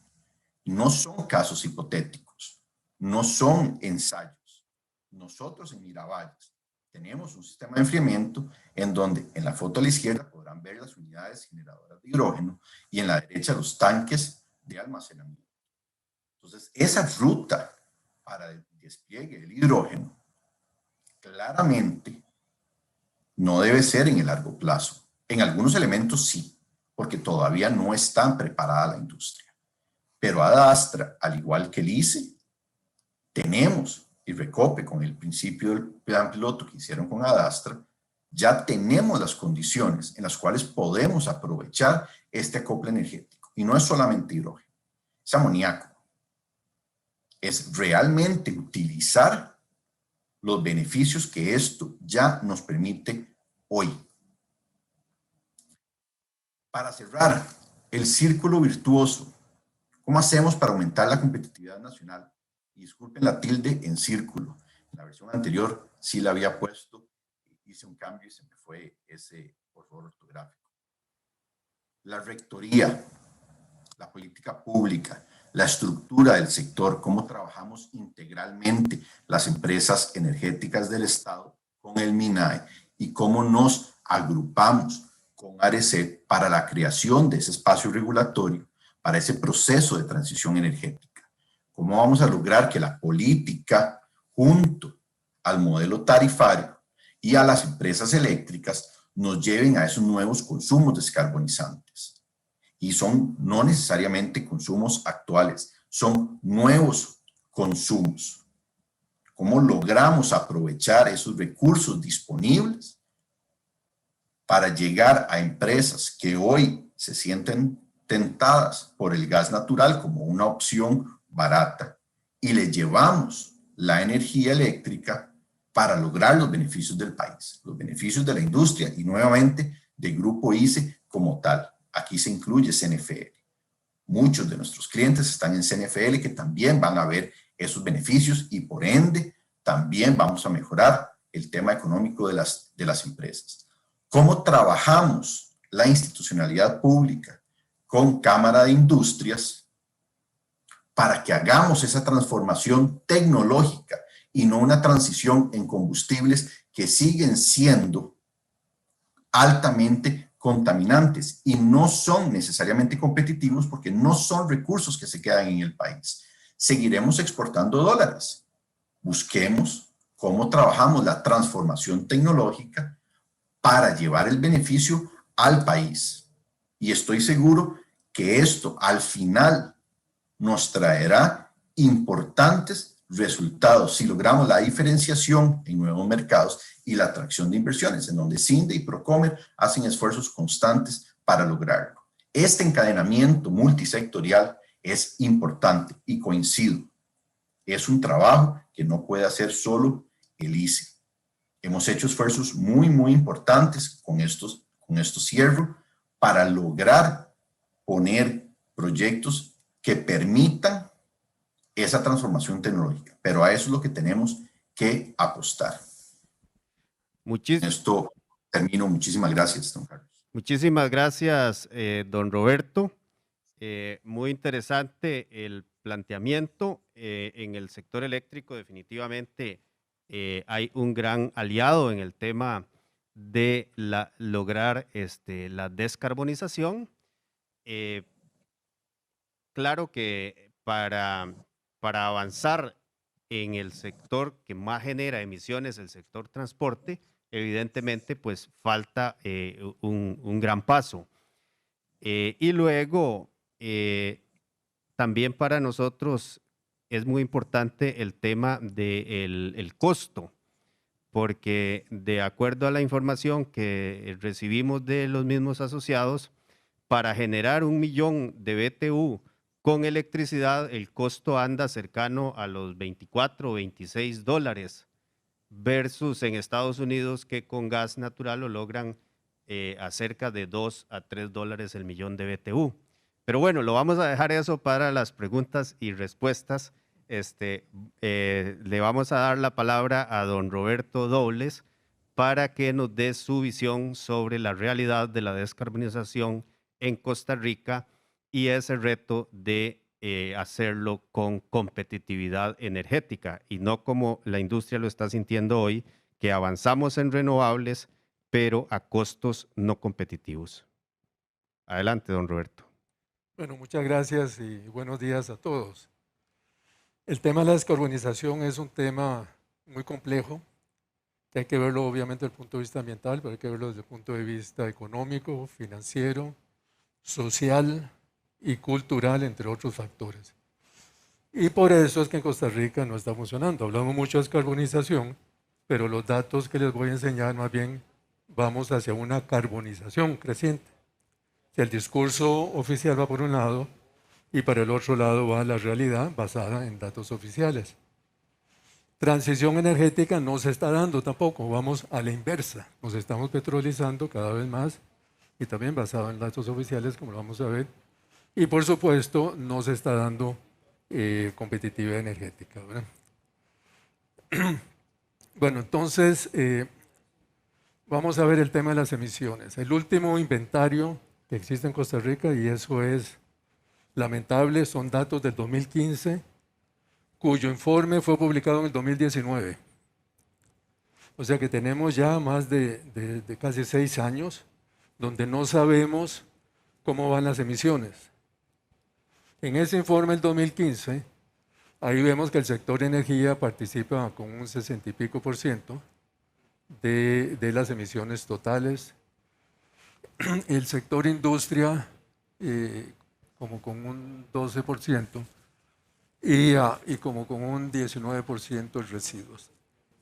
no son casos hipotéticos, no son ensayos. Nosotros en Miravalles tenemos un sistema de enfriamiento en donde en la foto a la izquierda podrán ver las unidades generadoras de hidrógeno y en la derecha los tanques de almacenamiento. Entonces, esa ruta para el despliegue del hidrógeno claramente no debe ser en el largo plazo. En algunos elementos sí, porque todavía no está preparada la industria. Pero Adastra, al igual que el ICE, tenemos, y Recope con el principio del plan piloto que hicieron con Adastra, ya tenemos las condiciones en las cuales podemos aprovechar este acople energético. Y no es solamente hidrógeno, es amoníaco. Es realmente utilizar los beneficios que esto ya nos permite hoy. Para cerrar el círculo virtuoso, ¿cómo hacemos para aumentar la competitividad nacional? Y disculpen la tilde en círculo. En la versión anterior sí la había puesto, hice un cambio y se me fue ese error ortográfico. La rectoría, la política pública, la estructura del sector, cómo trabajamos integralmente las empresas energéticas del Estado con el MINAE y cómo nos agrupamos con ARECEP para la creación de ese espacio regulatorio, para ese proceso de transición energética. ¿Cómo vamos a lograr que la política, junto al modelo tarifario y a las empresas eléctricas, nos lleven a esos nuevos consumos descarbonizantes? Y son no necesariamente consumos actuales, son nuevos consumos. ¿Cómo logramos aprovechar esos recursos disponibles para llegar a empresas que hoy se sienten tentadas por el gas natural como una opción barata y le llevamos la energía eléctrica para lograr los beneficios del país, los beneficios de la industria y nuevamente del Grupo ICE como tal? Aquí se incluye CNFL. Muchos de nuestros clientes están en CNFL que también van a ver esos beneficios y por ende también vamos a mejorar el tema económico de las empresas. ¿Cómo trabajamos la institucionalidad pública con Cámara de Industrias para que hagamos esa transformación tecnológica y no una transición en combustibles que siguen siendo altamente contaminantes y no son necesariamente competitivos porque no son recursos que se quedan en el país? Seguiremos exportando dólares. Busquemos cómo trabajamos la transformación tecnológica para llevar el beneficio al país. Y estoy seguro que esto al final nos traerá importantes resultados si logramos la diferenciación en nuevos mercados y la atracción de inversiones, en donde CINDE y Procomer hacen esfuerzos constantes para lograrlo. Este encadenamiento multisectorial es importante y coincido. Es un trabajo que no puede hacer solo el ICE. Hemos hecho esfuerzos muy, muy importantes con estos cierro para lograr poner proyectos que permitan esa transformación tecnológica. Pero a eso es lo que tenemos que apostar. Esto termino. Muchísimas gracias, don Carlos. Muchísimas gracias, don Roberto. Muy interesante el planteamiento. En el sector eléctrico definitivamente hay un gran aliado en el tema de lograr la descarbonización. Claro que para avanzar en el sector que más genera emisiones, el sector transporte, evidentemente pues falta un gran paso. Y luego también para nosotros es muy importante el tema del costo, porque de acuerdo a la información que recibimos de los mismos asociados, para generar 1 millón de BTU con electricidad, el costo anda cercano a los 24 o 26 dólares, versus en Estados Unidos que con gas natural lo logran a cerca de 2 a 3 dólares el millón de BTU. Pero bueno, lo vamos a dejar eso para las preguntas y respuestas. Le vamos a dar la palabra a don Roberto Dobles para que nos dé su visión sobre la realidad de la descarbonización en Costa Rica y ese reto de hacerlo con competitividad energética y no como la industria lo está sintiendo hoy, que avanzamos en renovables, pero a costos no competitivos. Adelante, don Roberto. Bueno, muchas gracias y buenos días a todos. El tema de la descarbonización es un tema muy complejo, que hay que verlo obviamente desde el punto de vista ambiental, pero hay que verlo desde el punto de vista económico, financiero, social y cultural, entre otros factores. Y por eso es que en Costa Rica no está funcionando. Hablamos mucho de descarbonización, pero los datos que les voy a enseñar más bien vamos hacia una carbonización creciente. El discurso oficial va por un lado y para el otro lado va la realidad basada en datos oficiales. Transición energética no se está dando tampoco, vamos a la inversa. Nos estamos petrolizando cada vez más y también basado en datos oficiales, como lo vamos a ver. Y por supuesto no se está dando competitividad energética, ¿verdad? Bueno, entonces vamos a ver el tema de las emisiones. El último inventario que existe en Costa Rica, y eso es lamentable, son datos del 2015, cuyo informe fue publicado en el 2019. O sea que tenemos ya más de casi 6 años donde no sabemos cómo van las emisiones. En ese informe del 2015, ahí vemos que el sector energía participa con un 60 y pico % de las emisiones totales. El sector industria como con un 12% y como con un 19% de residuos.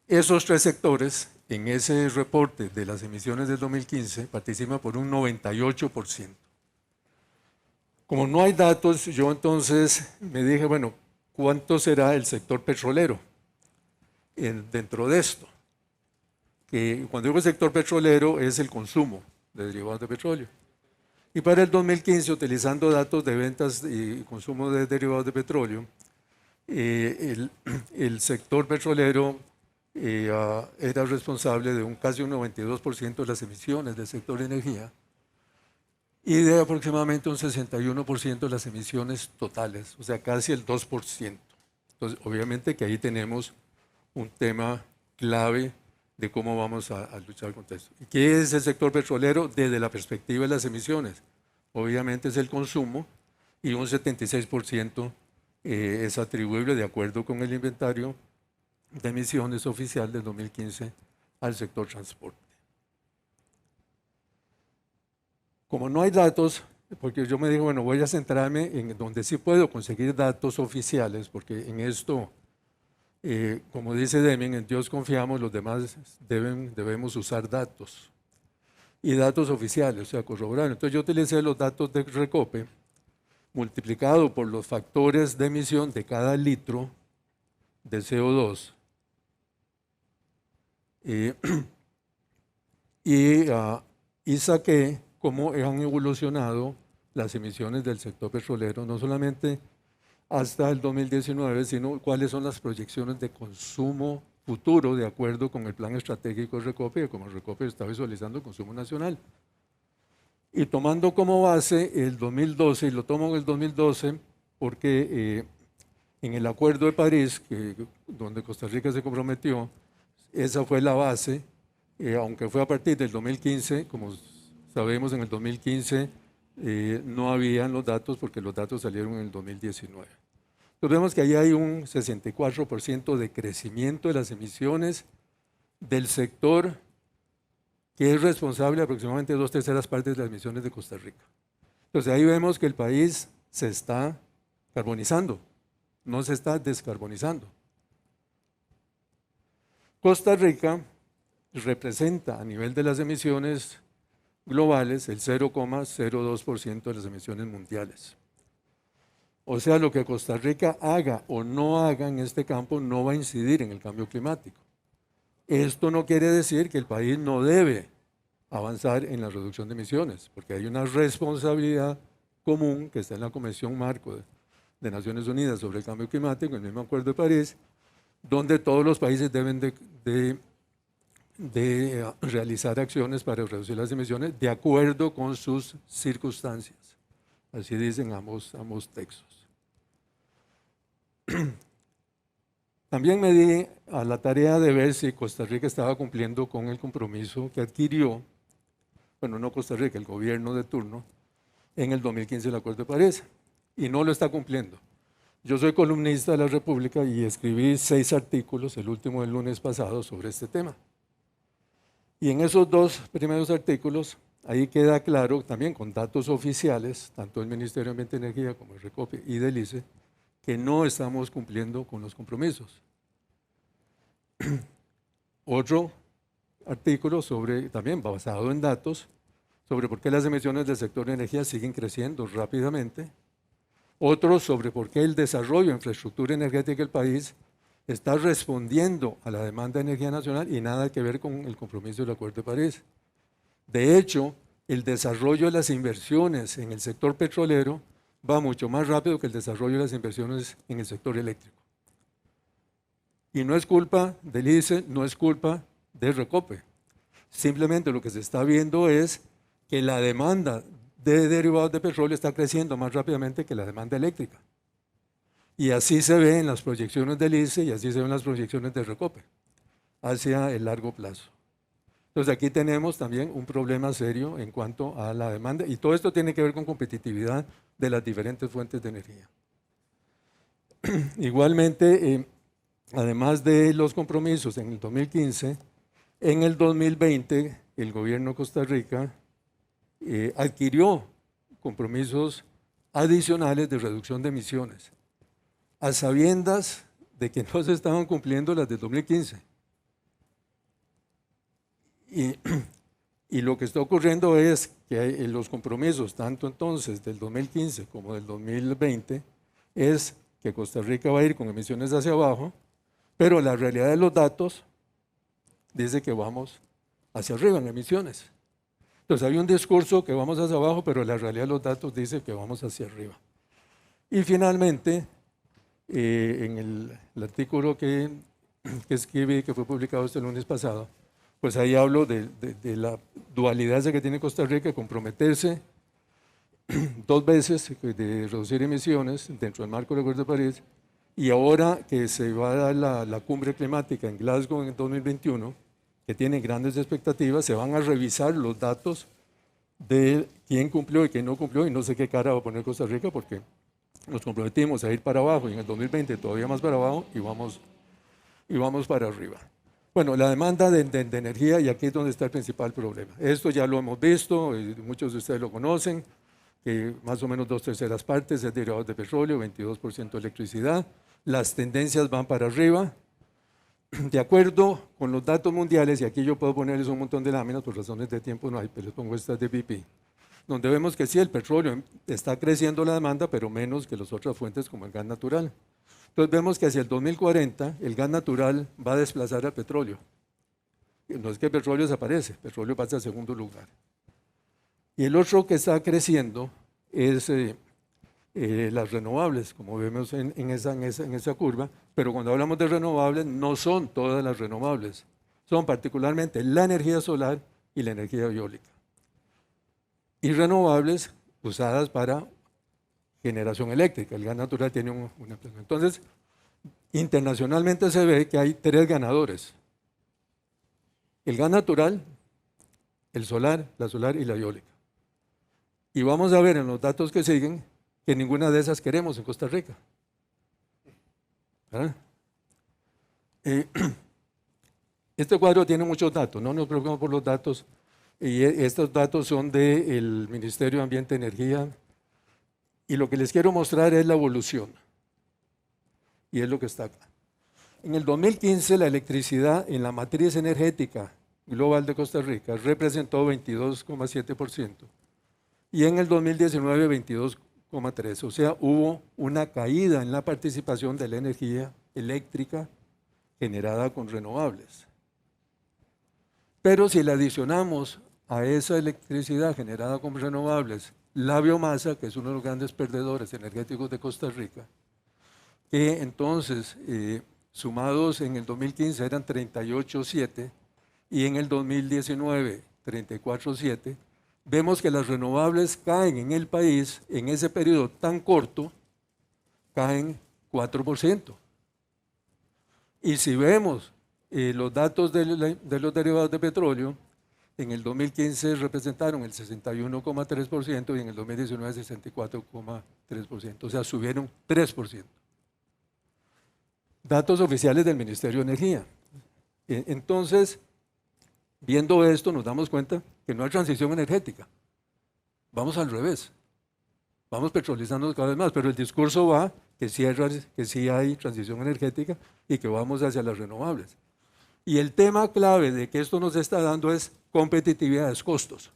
Esos tres sectores en ese reporte de las emisiones del 2015 participan por un 98%. Como no hay datos, yo entonces me dije, bueno, ¿cuánto será el sector petrolero dentro de esto? Que cuando digo sector petrolero es el consumo de derivados de petróleo. Y para el 2015, utilizando datos de ventas y consumo de derivados de petróleo, el sector petrolero era responsable de casi un 92% de las emisiones del sector de energía y de aproximadamente un 61% de las emisiones totales, o sea, casi el 2%. Entonces, obviamente que ahí tenemos un tema clave de cómo vamos a luchar contra eso. ¿Qué es el sector petrolero desde la perspectiva de las emisiones? Obviamente es el consumo y un 76% es atribuible, de acuerdo con el inventario de emisiones oficial del 2015, al sector transporte. Como no hay datos, porque yo me digo, bueno, voy a centrarme en donde sí puedo conseguir datos oficiales, porque en esto, como dice Deming, en Dios confiamos, los demás debemos usar datos. Y datos oficiales, o sea, corroborar. Entonces yo utilicé los datos de Recope, multiplicado por los factores de emisión de cada litro de CO2. Y saqué cómo han evolucionado las emisiones del sector petrolero, no solamente hasta el 2019, sino cuáles son las proyecciones de consumo futuro de acuerdo con el plan estratégico de Recope, que como Recope está visualizando el consumo nacional. Y tomando como base el 2012, y lo tomo en el 2012 porque en el Acuerdo de París, donde Costa Rica se comprometió, esa fue la base, aunque fue a partir del 2015, como sabemos en el 2015 no habían los datos porque los datos salieron en el 2019. Entonces vemos que ahí hay un 64% de crecimiento de las emisiones del sector que es responsable de aproximadamente 2/3 partes de las emisiones de Costa Rica. Entonces ahí vemos que el país se está carbonizando, no se está descarbonizando. Costa Rica representa a nivel de las emisiones globales el 0,02% de las emisiones mundiales. O sea, lo que Costa Rica haga o no haga en este campo no va a incidir en el cambio climático. Esto no quiere decir que el país no debe avanzar en la reducción de emisiones, porque hay una responsabilidad común que está en la Convención Marco de Naciones Unidas sobre el Cambio Climático, el mismo Acuerdo de París, donde todos los países deben de realizar acciones para reducir las emisiones de acuerdo con sus circunstancias. Así dicen ambos textos. También me di a la tarea de ver si Costa Rica estaba cumpliendo con el compromiso que adquirió, bueno, no Costa Rica, el gobierno de turno, en el 2015 el Acuerdo de París, y no lo está cumpliendo. Yo soy columnista de La República y escribí 6 artículos, el último el lunes pasado, sobre este tema. Y en esos 2 primeros artículos, ahí queda claro, también con datos oficiales, tanto del Ministerio de Ambiente y Energía como el RECOPE y del ICE, que no estamos cumpliendo con los compromisos. Otro artículo también basado en datos, sobre por qué las emisiones del sector de energía siguen creciendo rápidamente. Otro sobre por qué el desarrollo de infraestructura energética del país está respondiendo a la demanda de energía nacional y nada que ver con el compromiso del Acuerdo de París. De hecho, el desarrollo de las inversiones en el sector petrolero va mucho más rápido que el desarrollo de las inversiones en el sector eléctrico. Y no es culpa del ICE, no es culpa del RECOPE. Simplemente lo que se está viendo es que la demanda de derivados de petróleo está creciendo más rápidamente que la demanda eléctrica. Y así se ve en las proyecciones del ICE y así se ven las proyecciones del RECOPE hacia el largo plazo. Entonces aquí tenemos también un problema serio en cuanto a la demanda y todo esto tiene que ver con competitividad de las diferentes fuentes de energía. Igualmente, además de los compromisos en el 2015, en el 2020 el gobierno de Costa Rica adquirió compromisos adicionales de reducción de emisiones, a sabiendas de que no se estaban cumpliendo las del 2015. Y lo que está ocurriendo es que los compromisos, tanto entonces del 2015 como del 2020, es que Costa Rica va a ir con emisiones hacia abajo, pero la realidad de los datos dice que vamos hacia arriba en emisiones. Entonces hay un discurso que vamos hacia abajo, pero la realidad de los datos dice que vamos hacia arriba. Y finalmente, en el artículo que escribí, que fue publicado este lunes pasado, pues ahí hablo de la dualidad que tiene Costa Rica, comprometerse 2 veces de reducir emisiones dentro del marco del Acuerdo de París, y ahora que se va a dar la cumbre climática en Glasgow en 2021, que tiene grandes expectativas, se van a revisar los datos de quién cumplió y quién no cumplió, y no sé qué cara va a poner Costa Rica porque nos comprometimos a ir para abajo y en el 2020 todavía más para abajo y vamos para arriba. Bueno, la demanda de energía, y aquí es donde está el principal problema. Esto ya lo hemos visto, muchos de ustedes lo conocen, que más o menos 2/3 partes es derivados de petróleo, 22% de electricidad. Las tendencias van para arriba. De acuerdo con los datos mundiales, y aquí yo puedo ponerles un montón de láminas, por razones de tiempo no hay, pero les pongo estas de BP, donde vemos que sí, el petróleo está creciendo la demanda, pero menos que las otras fuentes como el gas natural. Entonces vemos que hacia el 2040 el gas natural va a desplazar al petróleo. No es que el petróleo desaparece, el petróleo pasa a segundo lugar. Y el otro que está creciendo es las renovables, como vemos en esa curva, pero cuando hablamos de renovables no son todas las renovables, son particularmente la energía solar y la energía eólica. Y renovables usadas para generación eléctrica. El gas natural tiene una empresa. Entonces, internacionalmente se ve que hay 3 ganadores. El gas natural, el solar, la solar y la eólica. Y vamos a ver en los datos que siguen que ninguna de esas queremos en Costa Rica. ¿Verdad? Este cuadro tiene muchos datos, no nos preocupemos por los datos. Y estos datos son del Ministerio de Ambiente y Energía. Y lo que les quiero mostrar es la evolución. Y es lo que está acá. En el 2015 la electricidad en la matriz energética global de Costa Rica representó 22,7%. Y en el 2019 22,3%. O sea, hubo una caída en la participación de la energía eléctrica generada con renovables. Pero si le adicionamos a esa electricidad generada con renovables la biomasa, que es uno de los grandes perdedores energéticos de Costa Rica, que entonces, sumados en el 2015 eran 38,7 y en el 2019 34,7, vemos que las renovables caen en el país, en ese periodo tan corto, caen 4%. Y si vemos los datos de los derivados de petróleo, en el 2015 representaron el 61,3% y en el 2019 64,3%, o sea, subieron 3%. Datos oficiales del Ministerio de Energía. Entonces, viendo esto, nos damos cuenta que no hay transición energética. Vamos al revés. Vamos petrolizándonos cada vez más, pero el discurso va que sí hay transición energética y que vamos hacia las renovables. Y el tema clave de que esto nos está dando es competitividad, es costos.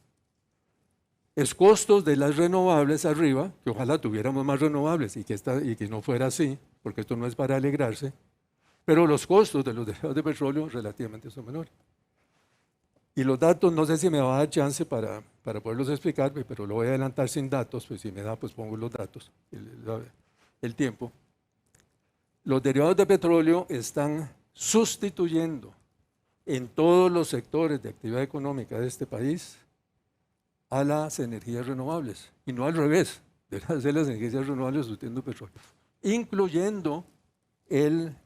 Es costos de las renovables arriba, que ojalá tuviéramos más renovables y que no fuera así, porque esto no es para alegrarse, pero los costos de los derivados de petróleo relativamente son menores. Y los datos, no sé si me va a dar chance para poderlos explicar, pero lo voy a adelantar sin datos, pues si me da, pues pongo los datos, el tiempo. Los derivados de petróleo están sustituyendo en todos los sectores de actividad económica de este país a las energías renovables, y no al revés, deben ser las energías renovables sustituyendo petróleo, incluyendo el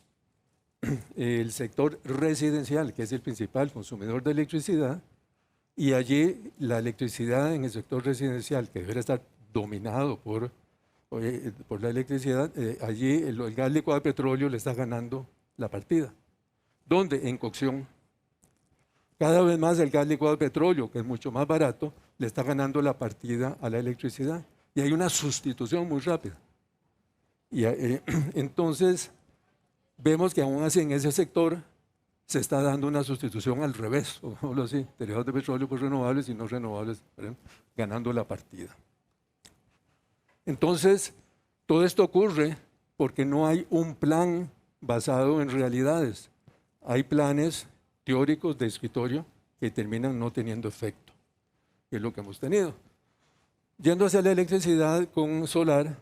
sector residencial, que es el principal consumidor de electricidad, y allí la electricidad en el sector residencial, que debería estar dominado por la electricidad, allí el gas licuado de petróleo le está ganando la partida. ¿Dónde? En cocción. Cada vez más el gas licuado de petróleo, que es mucho más barato, le está ganando la partida a la electricidad. Y hay una sustitución muy rápida. Y entonces, vemos que aún así en ese sector se está dando una sustitución al revés, o así, derivados de petróleo por renovables y no renovables, ¿verdad?, ganando la partida. Entonces, todo esto ocurre porque no hay un plan basado en realidades. Hay planes teóricos de escritorio que terminan no teniendo efecto, que es lo que hemos tenido. Yendo hacia la electricidad con solar,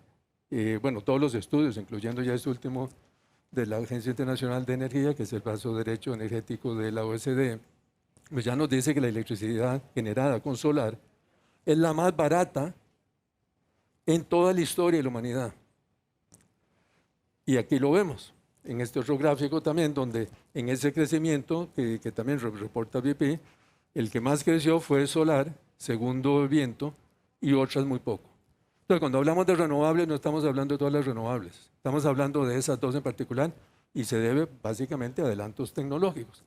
bueno, todos los estudios, incluyendo ya este último de la Agencia Internacional de Energía, que es el brazo derecho energético de la OSD, pues ya nos dice que la electricidad generada con solar es la más barata en toda la historia de la humanidad. Y aquí lo vemos, en este otro gráfico también, donde en ese crecimiento que también reporta BP, el que más creció fue solar, segundo viento, y otras muy poco. Entonces, cuando hablamos de renovables, no estamos hablando de todas las renovables, estamos hablando de esas dos en particular, y se debe básicamente a adelantos tecnológicos.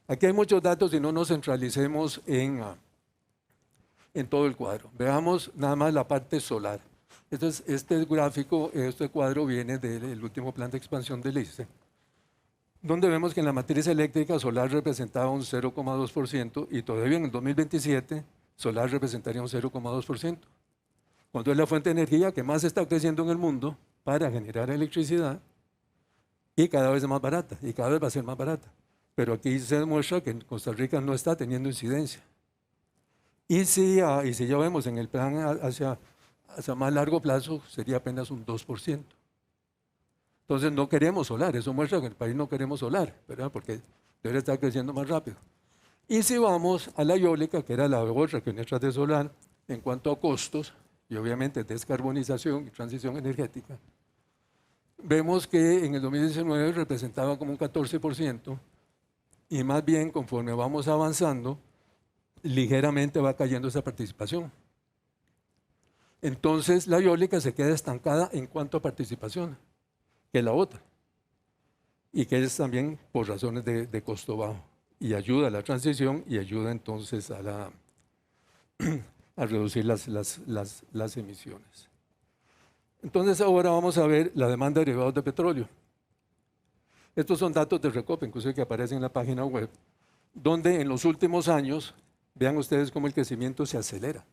Aquí hay muchos datos y no nos centralicemos en todo el cuadro. Veamos nada más la parte solar. Entonces, este cuadro viene del último plan de expansión del ICE, donde vemos que en la matriz eléctrica solar representaba un 0,2% y todavía en el 2027 solar representaría un 0,2%. Cuando es la fuente de energía que más está creciendo en el mundo para generar electricidad y cada vez es más barata y cada vez va a ser más barata. Pero aquí se demuestra que en Costa Rica no está teniendo incidencia. Y si ya vemos en el plan hacia más largo plazo, sería apenas un 2%. Entonces no queremos solar, eso muestra que en el país no queremos solar, ¿verdad?, porque debe estar creciendo más rápido. Y si vamos a la eólica, que era la otra que detrás de solar, en cuanto a costos, y obviamente descarbonización y transición energética, vemos que en el 2019 representaba como un 14%, y más bien conforme vamos avanzando, ligeramente va cayendo esa participación. Entonces la eólica se queda estancada en cuanto a participación, que es la otra, y que es también por razones de costo bajo, y ayuda a la transición y ayuda entonces a reducir las emisiones. Entonces ahora vamos a ver la demanda de derivados de petróleo. Estos son datos de Recope, incluso que aparecen en la página web, donde en los últimos años, vean ustedes cómo el crecimiento se acelera.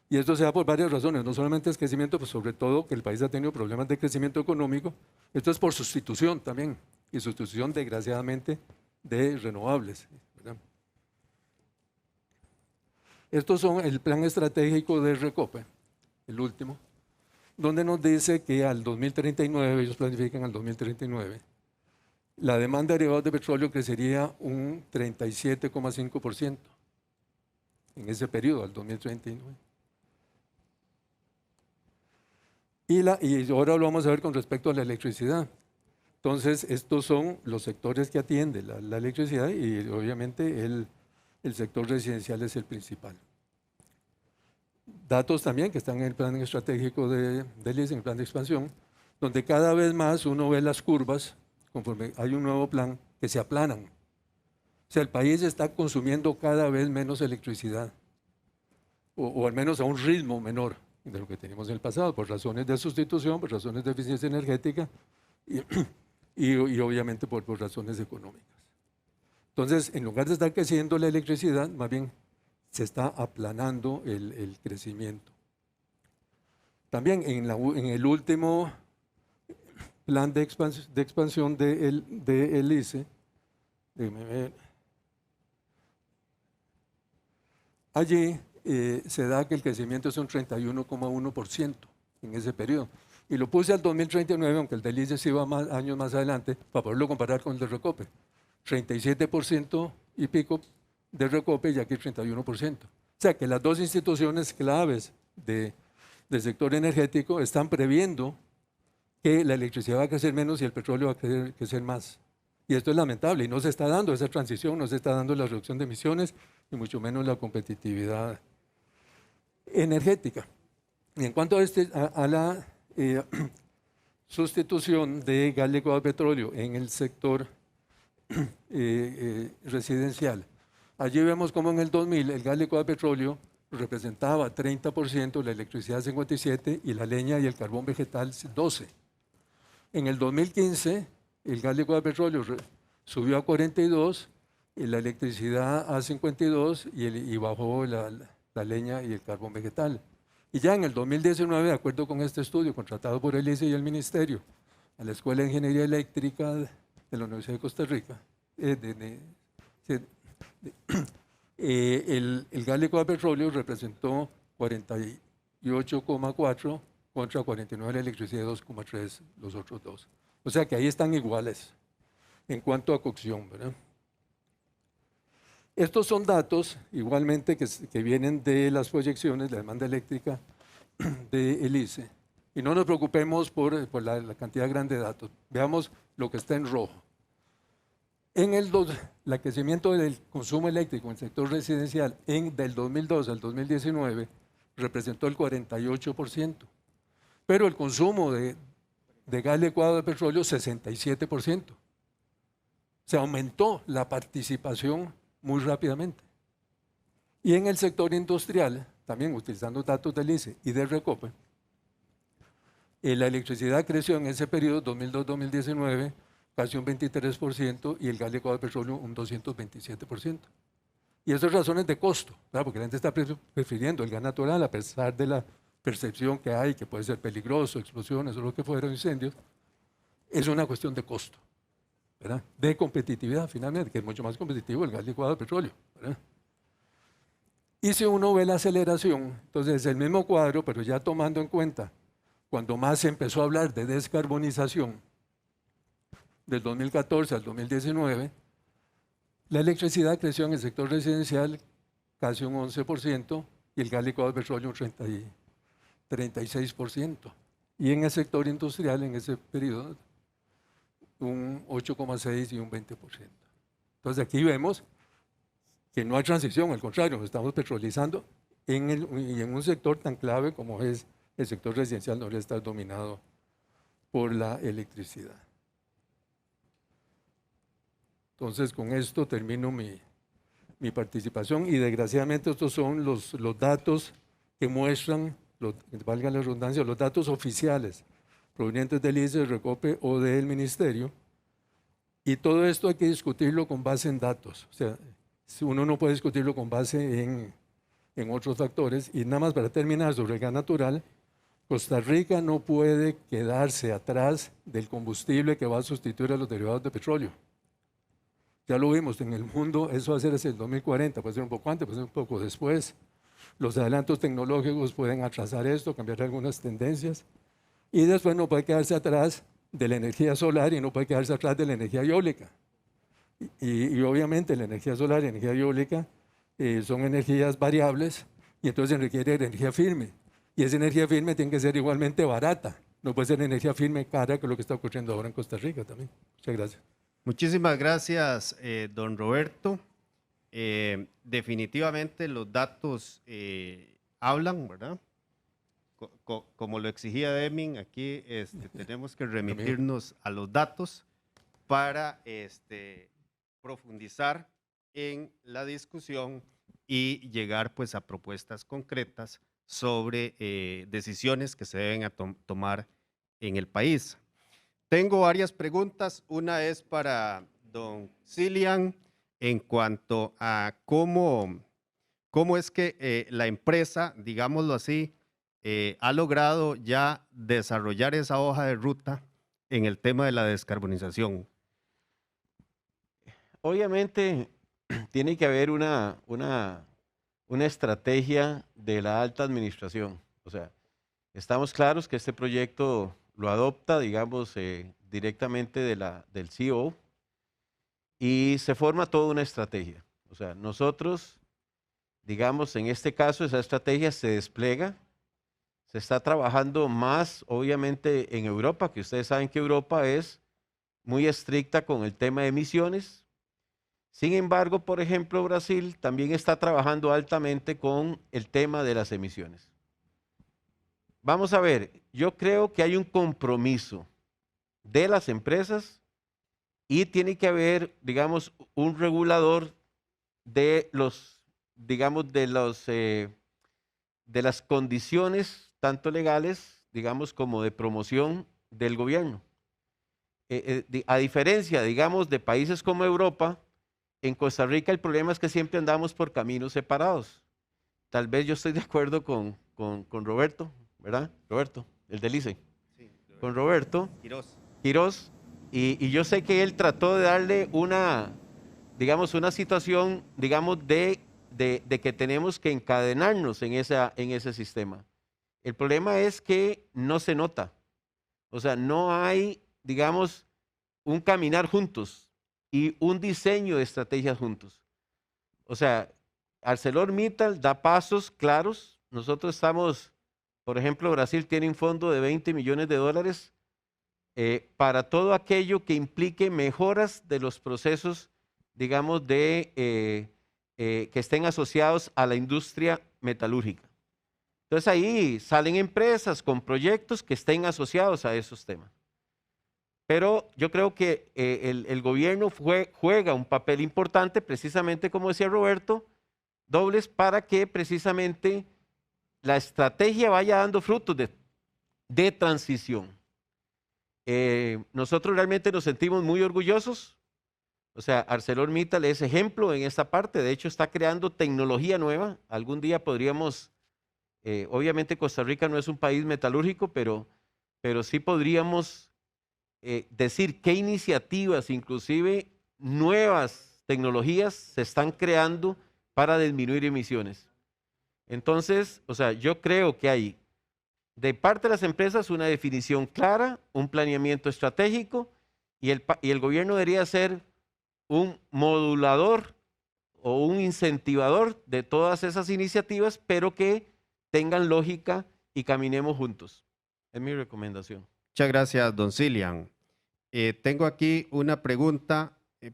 Y esto se da por varias razones, no solamente es crecimiento, pues sobre todo que el país ha tenido problemas de crecimiento económico, esto es por sustitución también, y sustitución desgraciadamente de renovables, ¿verdad? Estos son el plan estratégico de Recope, el último, donde nos dice que al 2039, ellos planifican al 2039, la demanda de derivados de petróleo crecería un 37,5% en ese periodo, al 2039. Y ahora lo vamos a ver con respecto a la electricidad. Entonces, estos son los sectores que atiende la electricidad y obviamente el sector residencial es el principal. Datos también que están en el plan estratégico del ICE, en el plan de expansión, donde cada vez más uno ve las curvas, conforme hay un nuevo plan, que se aplanan. O sea, el país está consumiendo cada vez menos electricidad, o al menos a un ritmo menor de lo que teníamos en el pasado, por razones de sustitución, por razones de eficiencia energética y obviamente por razones económicas. Entonces, en lugar de estar creciendo la electricidad, más bien se está aplanando el crecimiento. También en el último plan de expansión del ICE, déjenme ver, allí se da que el crecimiento es un 31,1% en ese periodo. Y lo puse al 2039, aunque el del ICE se iba años más adelante, para poderlo comparar con el de Recope. 37% y pico de Recope y aquí 31%. O sea que las dos instituciones claves del sector energético están previendo que la electricidad va a crecer menos y el petróleo va a crecer más. Y esto es lamentable y no se está dando esa transición, no se está dando la reducción de emisiones y mucho menos la competitividad energética. Y en cuanto a la sustitución de gas licuado de petróleo en el sector residencial, allí vemos como en el 2000 el gas licuado de petróleo representaba 30%, la electricidad 57% y la leña y el carbón vegetal 12%. En el 2015 el gas licuado de petróleo subió a 42%, y la electricidad a 52% y bajó la leña y el carbón vegetal. Y ya en el 2019, de acuerdo con este estudio contratado por el ICE y el Ministerio, a la Escuela de Ingeniería Eléctrica de la Universidad de Costa Rica, el gas licuado de petróleo representó 48,4% contra 49% la electricidad, 2,3% los otros dos. O sea que ahí están iguales en cuanto a cocción, ¿verdad? Estos son datos igualmente que vienen de las proyecciones de demanda eléctrica del ICE. Y no nos preocupemos por la cantidad grande de datos. Veamos lo que está en rojo. En el crecimiento del consumo eléctrico en el sector residencial del 2012 al 2019 representó el 48%, pero el consumo de gas licuado de petróleo 67%. Se aumentó la participación muy rápidamente. Y en el sector industrial, también utilizando datos del ICE y de Recope, la electricidad creció en ese periodo 2002-2019 casi un 23% y el gas licuado de petróleo un 227%. Y eso es razones de costo, ¿verdad? Porque la gente está prefiriendo el gas natural a pesar de la percepción que hay, que puede ser peligroso, explosiones o lo que fuera, incendios. Es una cuestión de costo, ¿verdad? De competitividad finalmente, que es mucho más competitivo el gas licuado de petróleo, ¿verdad? Y si uno ve la aceleración, entonces es el mismo cuadro, pero ya tomando en cuenta cuando más se empezó a hablar de descarbonización, del 2014 al 2019, la electricidad creció en el sector residencial casi un 11% y el gas licuado de petróleo un 36%. Y en el sector industrial, en ese periodo, un 8,6% y un 20%. Entonces aquí vemos que no hay transición, al contrario, nos estamos petrolizando y en un sector tan clave como es el sector residencial, no debe estar dominado por la electricidad. Entonces con esto termino mi participación y desgraciadamente estos son los datos que muestran, valga la redundancia, los datos oficiales provenientes del ICE, Recope o del Ministerio, y todo esto hay que discutirlo con base en datos. O sea, uno no puede discutirlo con base en otros factores. Y nada más para terminar sobre el gas natural, Costa Rica no puede quedarse atrás del combustible que va a sustituir a los derivados de petróleo. Ya lo vimos en el mundo, eso va a ser hacia el 2040, puede ser un poco antes, puede ser un poco después. Los adelantos tecnológicos pueden atrasar esto, cambiar algunas tendencias. Y después no puede quedarse atrás de la energía solar y no puede quedarse atrás de la energía eólica. Y obviamente la energía solar y la energía eólica son energías variables y entonces requiere energía firme. Y esa energía firme tiene que ser igualmente barata. No puede ser energía firme cara, que es lo que está ocurriendo ahora en Costa Rica también. Muchas gracias. Muchísimas gracias, don Roberto. Definitivamente los datos hablan, ¿verdad? Como lo exigía Deming, aquí tenemos que remitirnos a los datos para profundizar en la discusión y llegar pues a propuestas concretas sobre decisiones que se deben tomar en el país. Tengo varias preguntas. Una es para don Cillian en cuanto a cómo es que la empresa, digámoslo así, ha logrado ya desarrollar esa hoja de ruta en el tema de la descarbonización. Obviamente tiene que haber una estrategia de la alta administración. O sea, estamos claros que este proyecto lo adopta, digamos, directamente del CEO y se forma toda una estrategia. O sea, nosotros, digamos, en este caso, esa estrategia se despliega. Se está trabajando más, obviamente, en Europa, que ustedes saben que Europa es muy estricta con el tema de emisiones. Sin embargo, por ejemplo, Brasil también está trabajando altamente con el tema de las emisiones. Vamos a ver, yo creo que hay un compromiso de las empresas y tiene que haber, digamos, un regulador de de las condiciones tanto legales, digamos, como de promoción del gobierno. A diferencia, digamos, de países como Europa, en Costa Rica el problema es que siempre andamos por caminos separados. Tal vez yo estoy de acuerdo con Roberto, ¿verdad? Roberto, el del ICE. Sí, con Roberto Quirós. y yo sé que él trató de darle digamos, una situación, digamos, de que tenemos que encadenarnos en ese sistema. El problema es que no se nota. O sea, no hay, digamos, un caminar juntos y un diseño de estrategias juntos. O sea, ArcelorMittal da pasos claros. Nosotros estamos, por ejemplo, Brasil tiene un fondo de 20 millones de dólares para todo aquello que implique mejoras de los procesos, digamos, que estén asociados a la industria metalúrgica. Entonces ahí salen empresas con proyectos que estén asociados a esos temas. Pero yo creo que el gobierno juega un papel importante, precisamente como decía Roberto, Dobles, para que precisamente la estrategia vaya dando frutos de transición. Nosotros realmente nos sentimos muy orgullosos. O sea, ArcelorMittal es ejemplo en esta parte. De hecho, está creando tecnología nueva. Algún día podríamos, obviamente Costa Rica no es un país metalúrgico, pero sí podríamos decir qué iniciativas, inclusive nuevas tecnologías, se están creando para disminuir emisiones. Entonces, o sea, yo creo que hay de parte de las empresas una definición clara, un planeamiento estratégico y el gobierno debería ser un modulador o un incentivador de todas esas iniciativas, pero que tengan lógica y caminemos juntos. Es mi recomendación. Muchas gracias, don Cillian. Tengo aquí una pregunta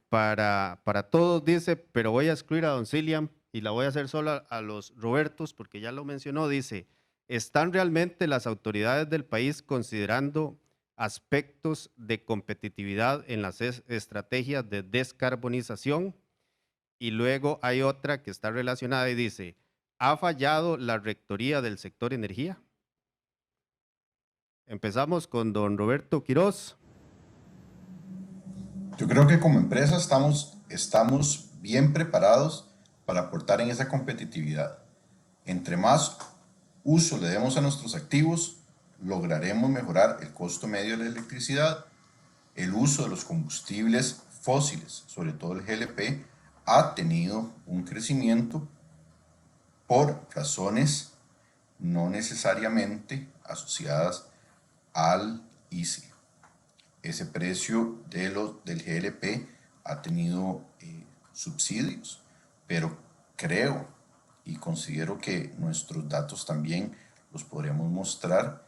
para todos, dice, pero voy a excluir a don Cillian y la voy a hacer solo a los Robertos porque ya lo mencionó. Dice, ¿están realmente las autoridades del país considerando aspectos de competitividad en las estrategias de descarbonización? Y luego hay otra que está relacionada y dice, ¿ha fallado la rectoría del sector energía? Empezamos con don Roberto Quirós. Yo creo que como empresa estamos bien preparados para aportar en esa competitividad. Entre más uso le demos a nuestros activos, lograremos mejorar el costo medio de la electricidad. El uso de los combustibles fósiles, sobre todo el GLP, ha tenido un crecimiento por razones no necesariamente asociadas al ICE. Ese precio del GLP ha tenido subsidios, pero creo y considero que nuestros datos también los podríamos mostrar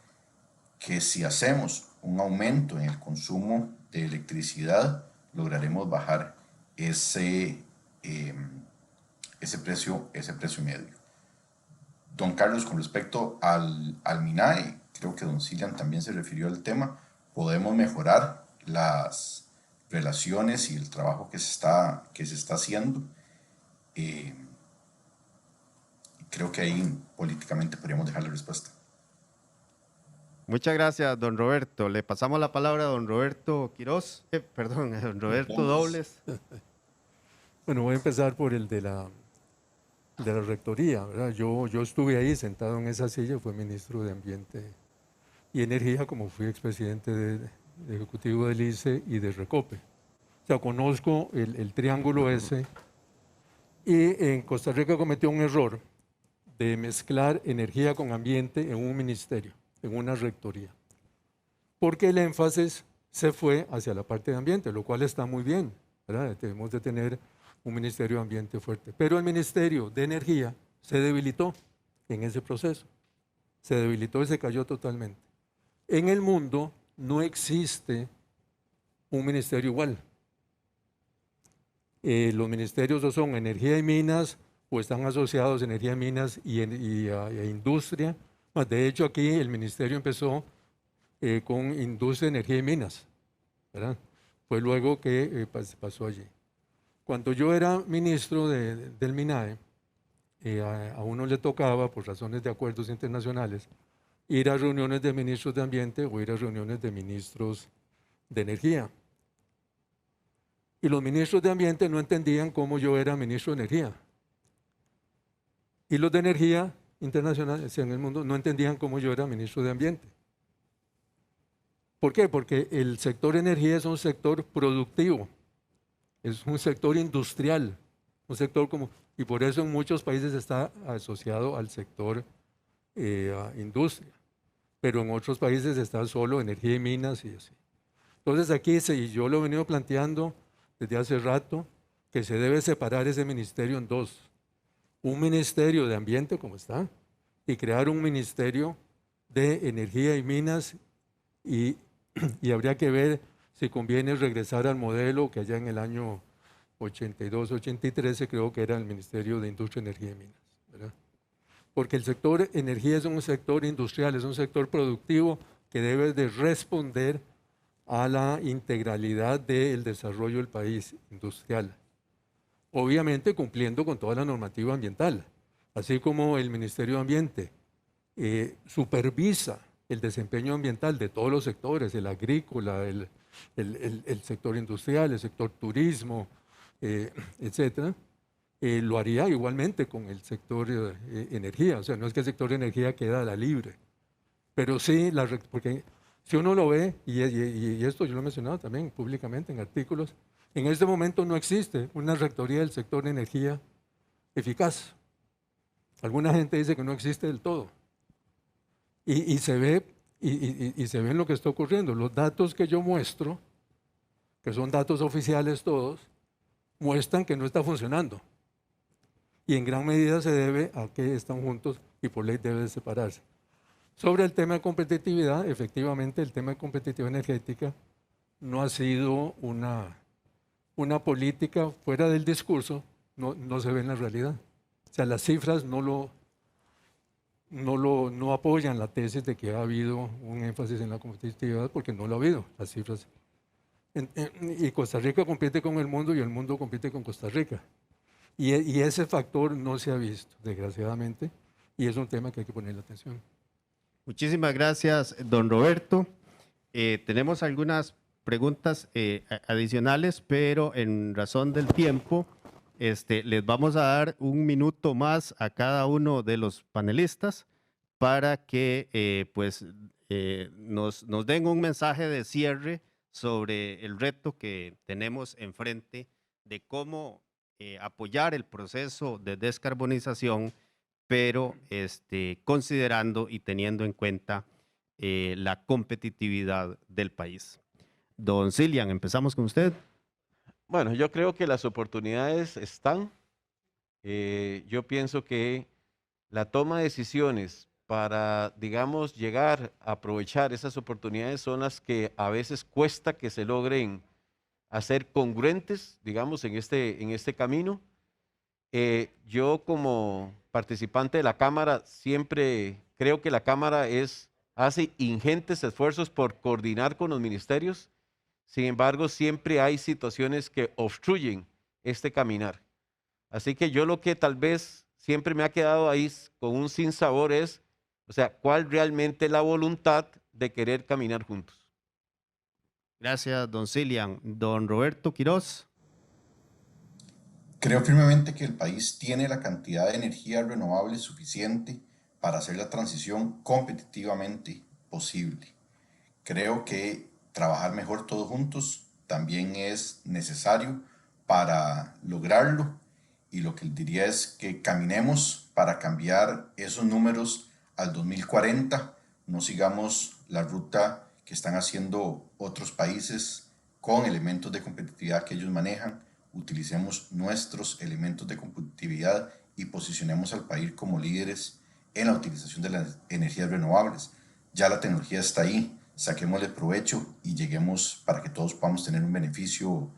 que si hacemos un aumento en el consumo de electricidad, lograremos bajar ese precio medio. Don Carlos, con respecto al MINAE, creo que don Cilian también se refirió al tema, podemos mejorar las relaciones y el trabajo que se está haciendo. Creo que ahí políticamente podríamos dejar la respuesta. Muchas gracias, don Roberto. Le pasamos la palabra a don Roberto Quiroz, perdón, a don Roberto Dobles. Bueno, voy a empezar por el de la rectoría, ¿verdad? Yo estuve ahí sentado en esa silla, fui ministro de Ambiente y Energía, como fui expresidente de ejecutivo del ICE y de Recope. O sea, conozco el triángulo ese, y en Costa Rica cometió un error de mezclar energía con ambiente en un ministerio, en una rectoría, porque el énfasis se fue hacia la parte de ambiente, lo cual está muy bien, ¿verdad? Debemos de tener un ministerio de ambiente fuerte, pero el ministerio de energía se debilitó en ese proceso, se debilitó y se cayó totalmente. En el mundo no existe un ministerio igual. Los ministerios o son energía y minas, o están asociados a energía y minas y a industria. De hecho, aquí el ministerio empezó con industria, energía y minas, ¿verdad? Fue luego que pasó allí. Cuando yo era ministro del MINAE, a uno le tocaba, por razones de acuerdos internacionales, ir a reuniones de ministros de ambiente o ir a reuniones de ministros de energía. Y los ministros de ambiente no entendían cómo yo era ministro de energía. Y los de energía internacional en el mundo no entendían cómo yo era ministro de ambiente. ¿Por qué? Porque el sector energía es un sector productivo, es un sector industrial, un sector y por eso en muchos países está asociado al sector industria, pero en otros países está solo energía y minas y así. Entonces aquí, y yo lo he venido planteando desde hace rato, que se debe separar ese ministerio en dos. Un ministerio de ambiente, como está, y crear un ministerio de energía y minas, y habría que ver si conviene regresar al modelo que allá en el año 82, 83 se creó que era el Ministerio de Industria, Energía y Minas, ¿verdad? Porque el sector energía es un sector industrial, es un sector productivo que debe de responder a la integralidad del desarrollo del país industrial. Obviamente cumpliendo con toda la normativa ambiental, así como el Ministerio de Ambiente supervisa el desempeño ambiental de todos los sectores, el agrícola, el sector industrial, el sector turismo, etcétera, lo haría igualmente con el sector energía. O sea, no es que el sector energía queda a la libre, pero sí, porque si uno lo ve, y esto yo lo he mencionado también públicamente en artículos, en este momento no existe una rectoría del sector energía eficaz. Alguna gente dice que no existe del todo. Y se ve en lo que está ocurriendo. Los datos que yo muestro, que son datos oficiales todos, muestran que no está funcionando. Y en gran medida se debe a que están juntos y por ley debe separarse. Sobre el tema de competitividad, efectivamente el tema de competitividad energética no ha sido una política fuera del discurso, no se ve en la realidad. O sea, las cifras no apoyan la tesis de que ha habido un énfasis en la competitividad, porque no lo ha habido, las cifras. Y Costa Rica compite con el mundo y el mundo compite con Costa Rica. Y ese factor no se ha visto, desgraciadamente, y es un tema que hay que ponerle atención. Muchísimas gracias, don Roberto. Tenemos algunas preguntas adicionales, pero en razón del tiempo, les vamos a dar un minuto más a cada uno de los panelistas para que nos den un mensaje de cierre sobre el reto que tenemos enfrente de cómo apoyar el proceso de descarbonización, pero considerando y teniendo en cuenta la competitividad del país. Don Cillian, empezamos con usted. Bueno, yo creo que las oportunidades están. Yo pienso que la toma de decisiones para, digamos, llegar a aprovechar esas oportunidades son las que a veces cuesta que se logren hacer congruentes, digamos, en este camino. Yo como participante de la Cámara siempre creo que la Cámara hace ingentes esfuerzos por coordinar con los ministerios. Sin embargo, siempre hay situaciones que obstruyen este caminar. Así que yo lo que tal vez siempre me ha quedado ahí con un sinsabor es, o sea, ¿cuál realmente es la voluntad de querer caminar juntos? Gracias, don Cillian. Don Roberto Quiroz. Creo firmemente que el país tiene la cantidad de energía renovable suficiente para hacer la transición competitivamente posible. Creo que trabajar mejor todos juntos también es necesario para lograrlo, y lo que diría es que caminemos para cambiar esos números al 2040, no sigamos la ruta que están haciendo otros países con elementos de competitividad que ellos manejan. Utilicemos nuestros elementos de competitividad y posicionemos al país como líderes en la utilización de las energías renovables. Ya la tecnología está ahí, saquémosle provecho y lleguemos para que todos podamos tener un beneficio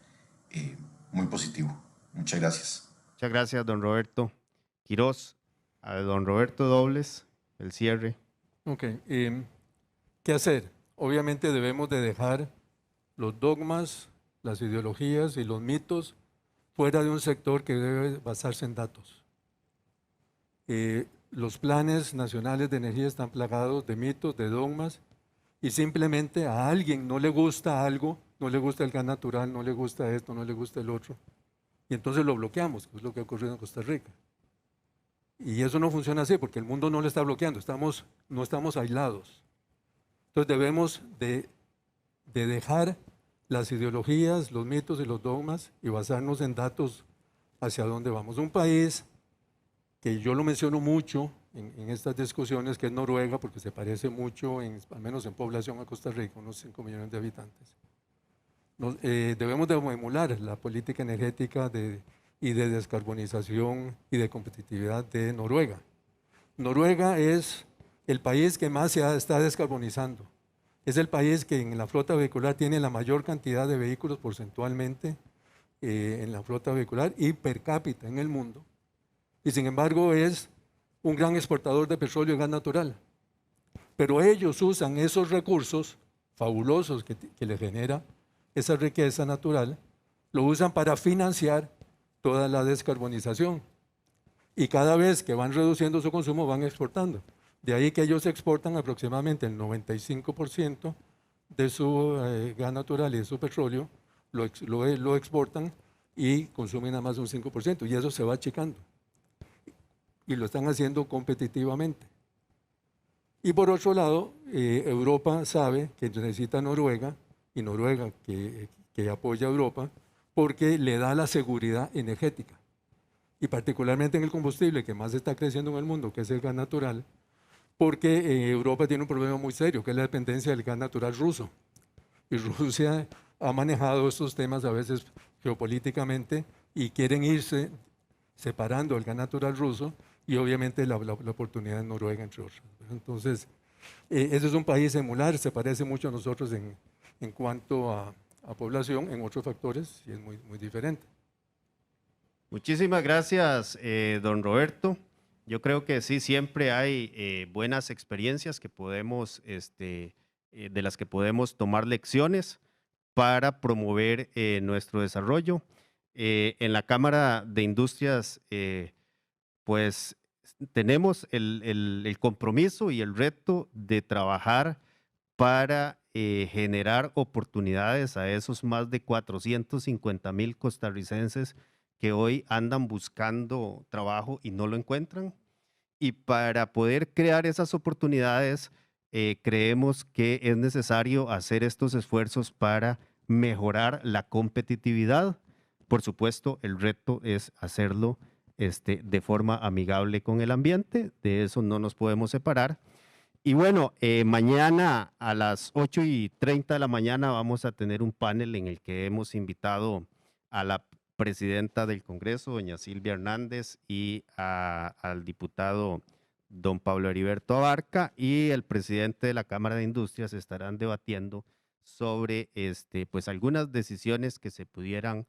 muy positivo. Muchas gracias. Muchas gracias, don Roberto Quiroz. A don Roberto Dobles, el cierre. Ok, ¿qué hacer? Obviamente debemos de dejar los dogmas, las ideologías y los mitos fuera de un sector que debe basarse en datos. Los planes nacionales de energía están plagados de mitos, de dogmas, y simplemente a alguien no le gusta algo, no le gusta el gas natural, no le gusta esto, no le gusta el otro, y entonces lo bloqueamos, que es lo que ha ocurrido en Costa Rica. Y eso no funciona así, porque el mundo no lo está bloqueando, no estamos aislados. Entonces debemos de dejar las ideologías, los mitos y los dogmas y basarnos en datos hacia dónde vamos. Un país que yo lo menciono mucho en estas discusiones, que es Noruega, porque se parece mucho, al menos en población, a Costa Rica, unos 5 millones de habitantes. Debemos de emular la política energética y de descarbonización y de competitividad de Noruega. Noruega es el país que más está descarbonizando. Es el país que en la flota vehicular tiene la mayor cantidad de vehículos porcentualmente en la flota vehicular y per cápita en el mundo. Y sin embargo es un gran exportador de petróleo y gas natural. Pero ellos usan esos recursos fabulosos que les genera esa riqueza natural, lo usan para financiar toda la descarbonización. Y cada vez que van reduciendo su consumo, van exportando. De ahí que ellos exportan aproximadamente el 95% de su gas natural y de su petróleo, lo exportan y consumen nada más un 5%, y eso se va achicando. Y lo están haciendo competitivamente. Y por otro lado, Europa sabe que necesita Noruega, y Noruega que apoya a Europa, porque le da la seguridad energética. Y particularmente en el combustible que más está creciendo en el mundo, que es el gas natural, porque Europa tiene un problema muy serio, que es la dependencia del gas natural ruso. Y Rusia ha manejado estos temas a veces geopolíticamente y quieren irse separando el gas natural ruso y obviamente la oportunidad en Noruega, entre otros. Entonces, ese es un país emular, se parece mucho a nosotros en cuanto a población, en otros factores, y es muy, muy diferente. Muchísimas gracias, don Roberto. Yo creo que sí, siempre hay buenas experiencias que podemos, de las que podemos tomar lecciones para promover nuestro desarrollo. En la Cámara de Industrias, pues tenemos el compromiso y el reto de trabajar para generar oportunidades a esos más de 450,000 costarricenses que hoy andan buscando trabajo y no lo encuentran. Y para poder crear esas oportunidades, creemos que es necesario hacer estos esfuerzos para mejorar la competitividad. Por supuesto, el reto es hacerlo de forma amigable con el ambiente. De eso no nos podemos separar. Y bueno, mañana a las 8:30 de la mañana vamos a tener un panel en el que hemos invitado a la presidenta del Congreso, doña Silvia Hernández, y al diputado don Pablo Heriberto Abarca, y el presidente de la Cámara de Industrias estarán debatiendo sobre pues algunas decisiones que se pudieran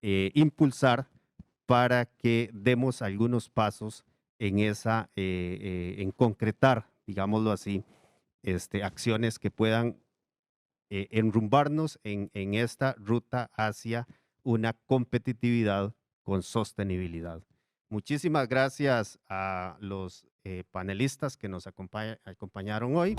impulsar para que demos algunos pasos en en concretar, digámoslo así, acciones que puedan enrumbarnos en esta ruta hacia una competitividad con sostenibilidad. Muchísimas gracias a los panelistas que nos acompañaron hoy.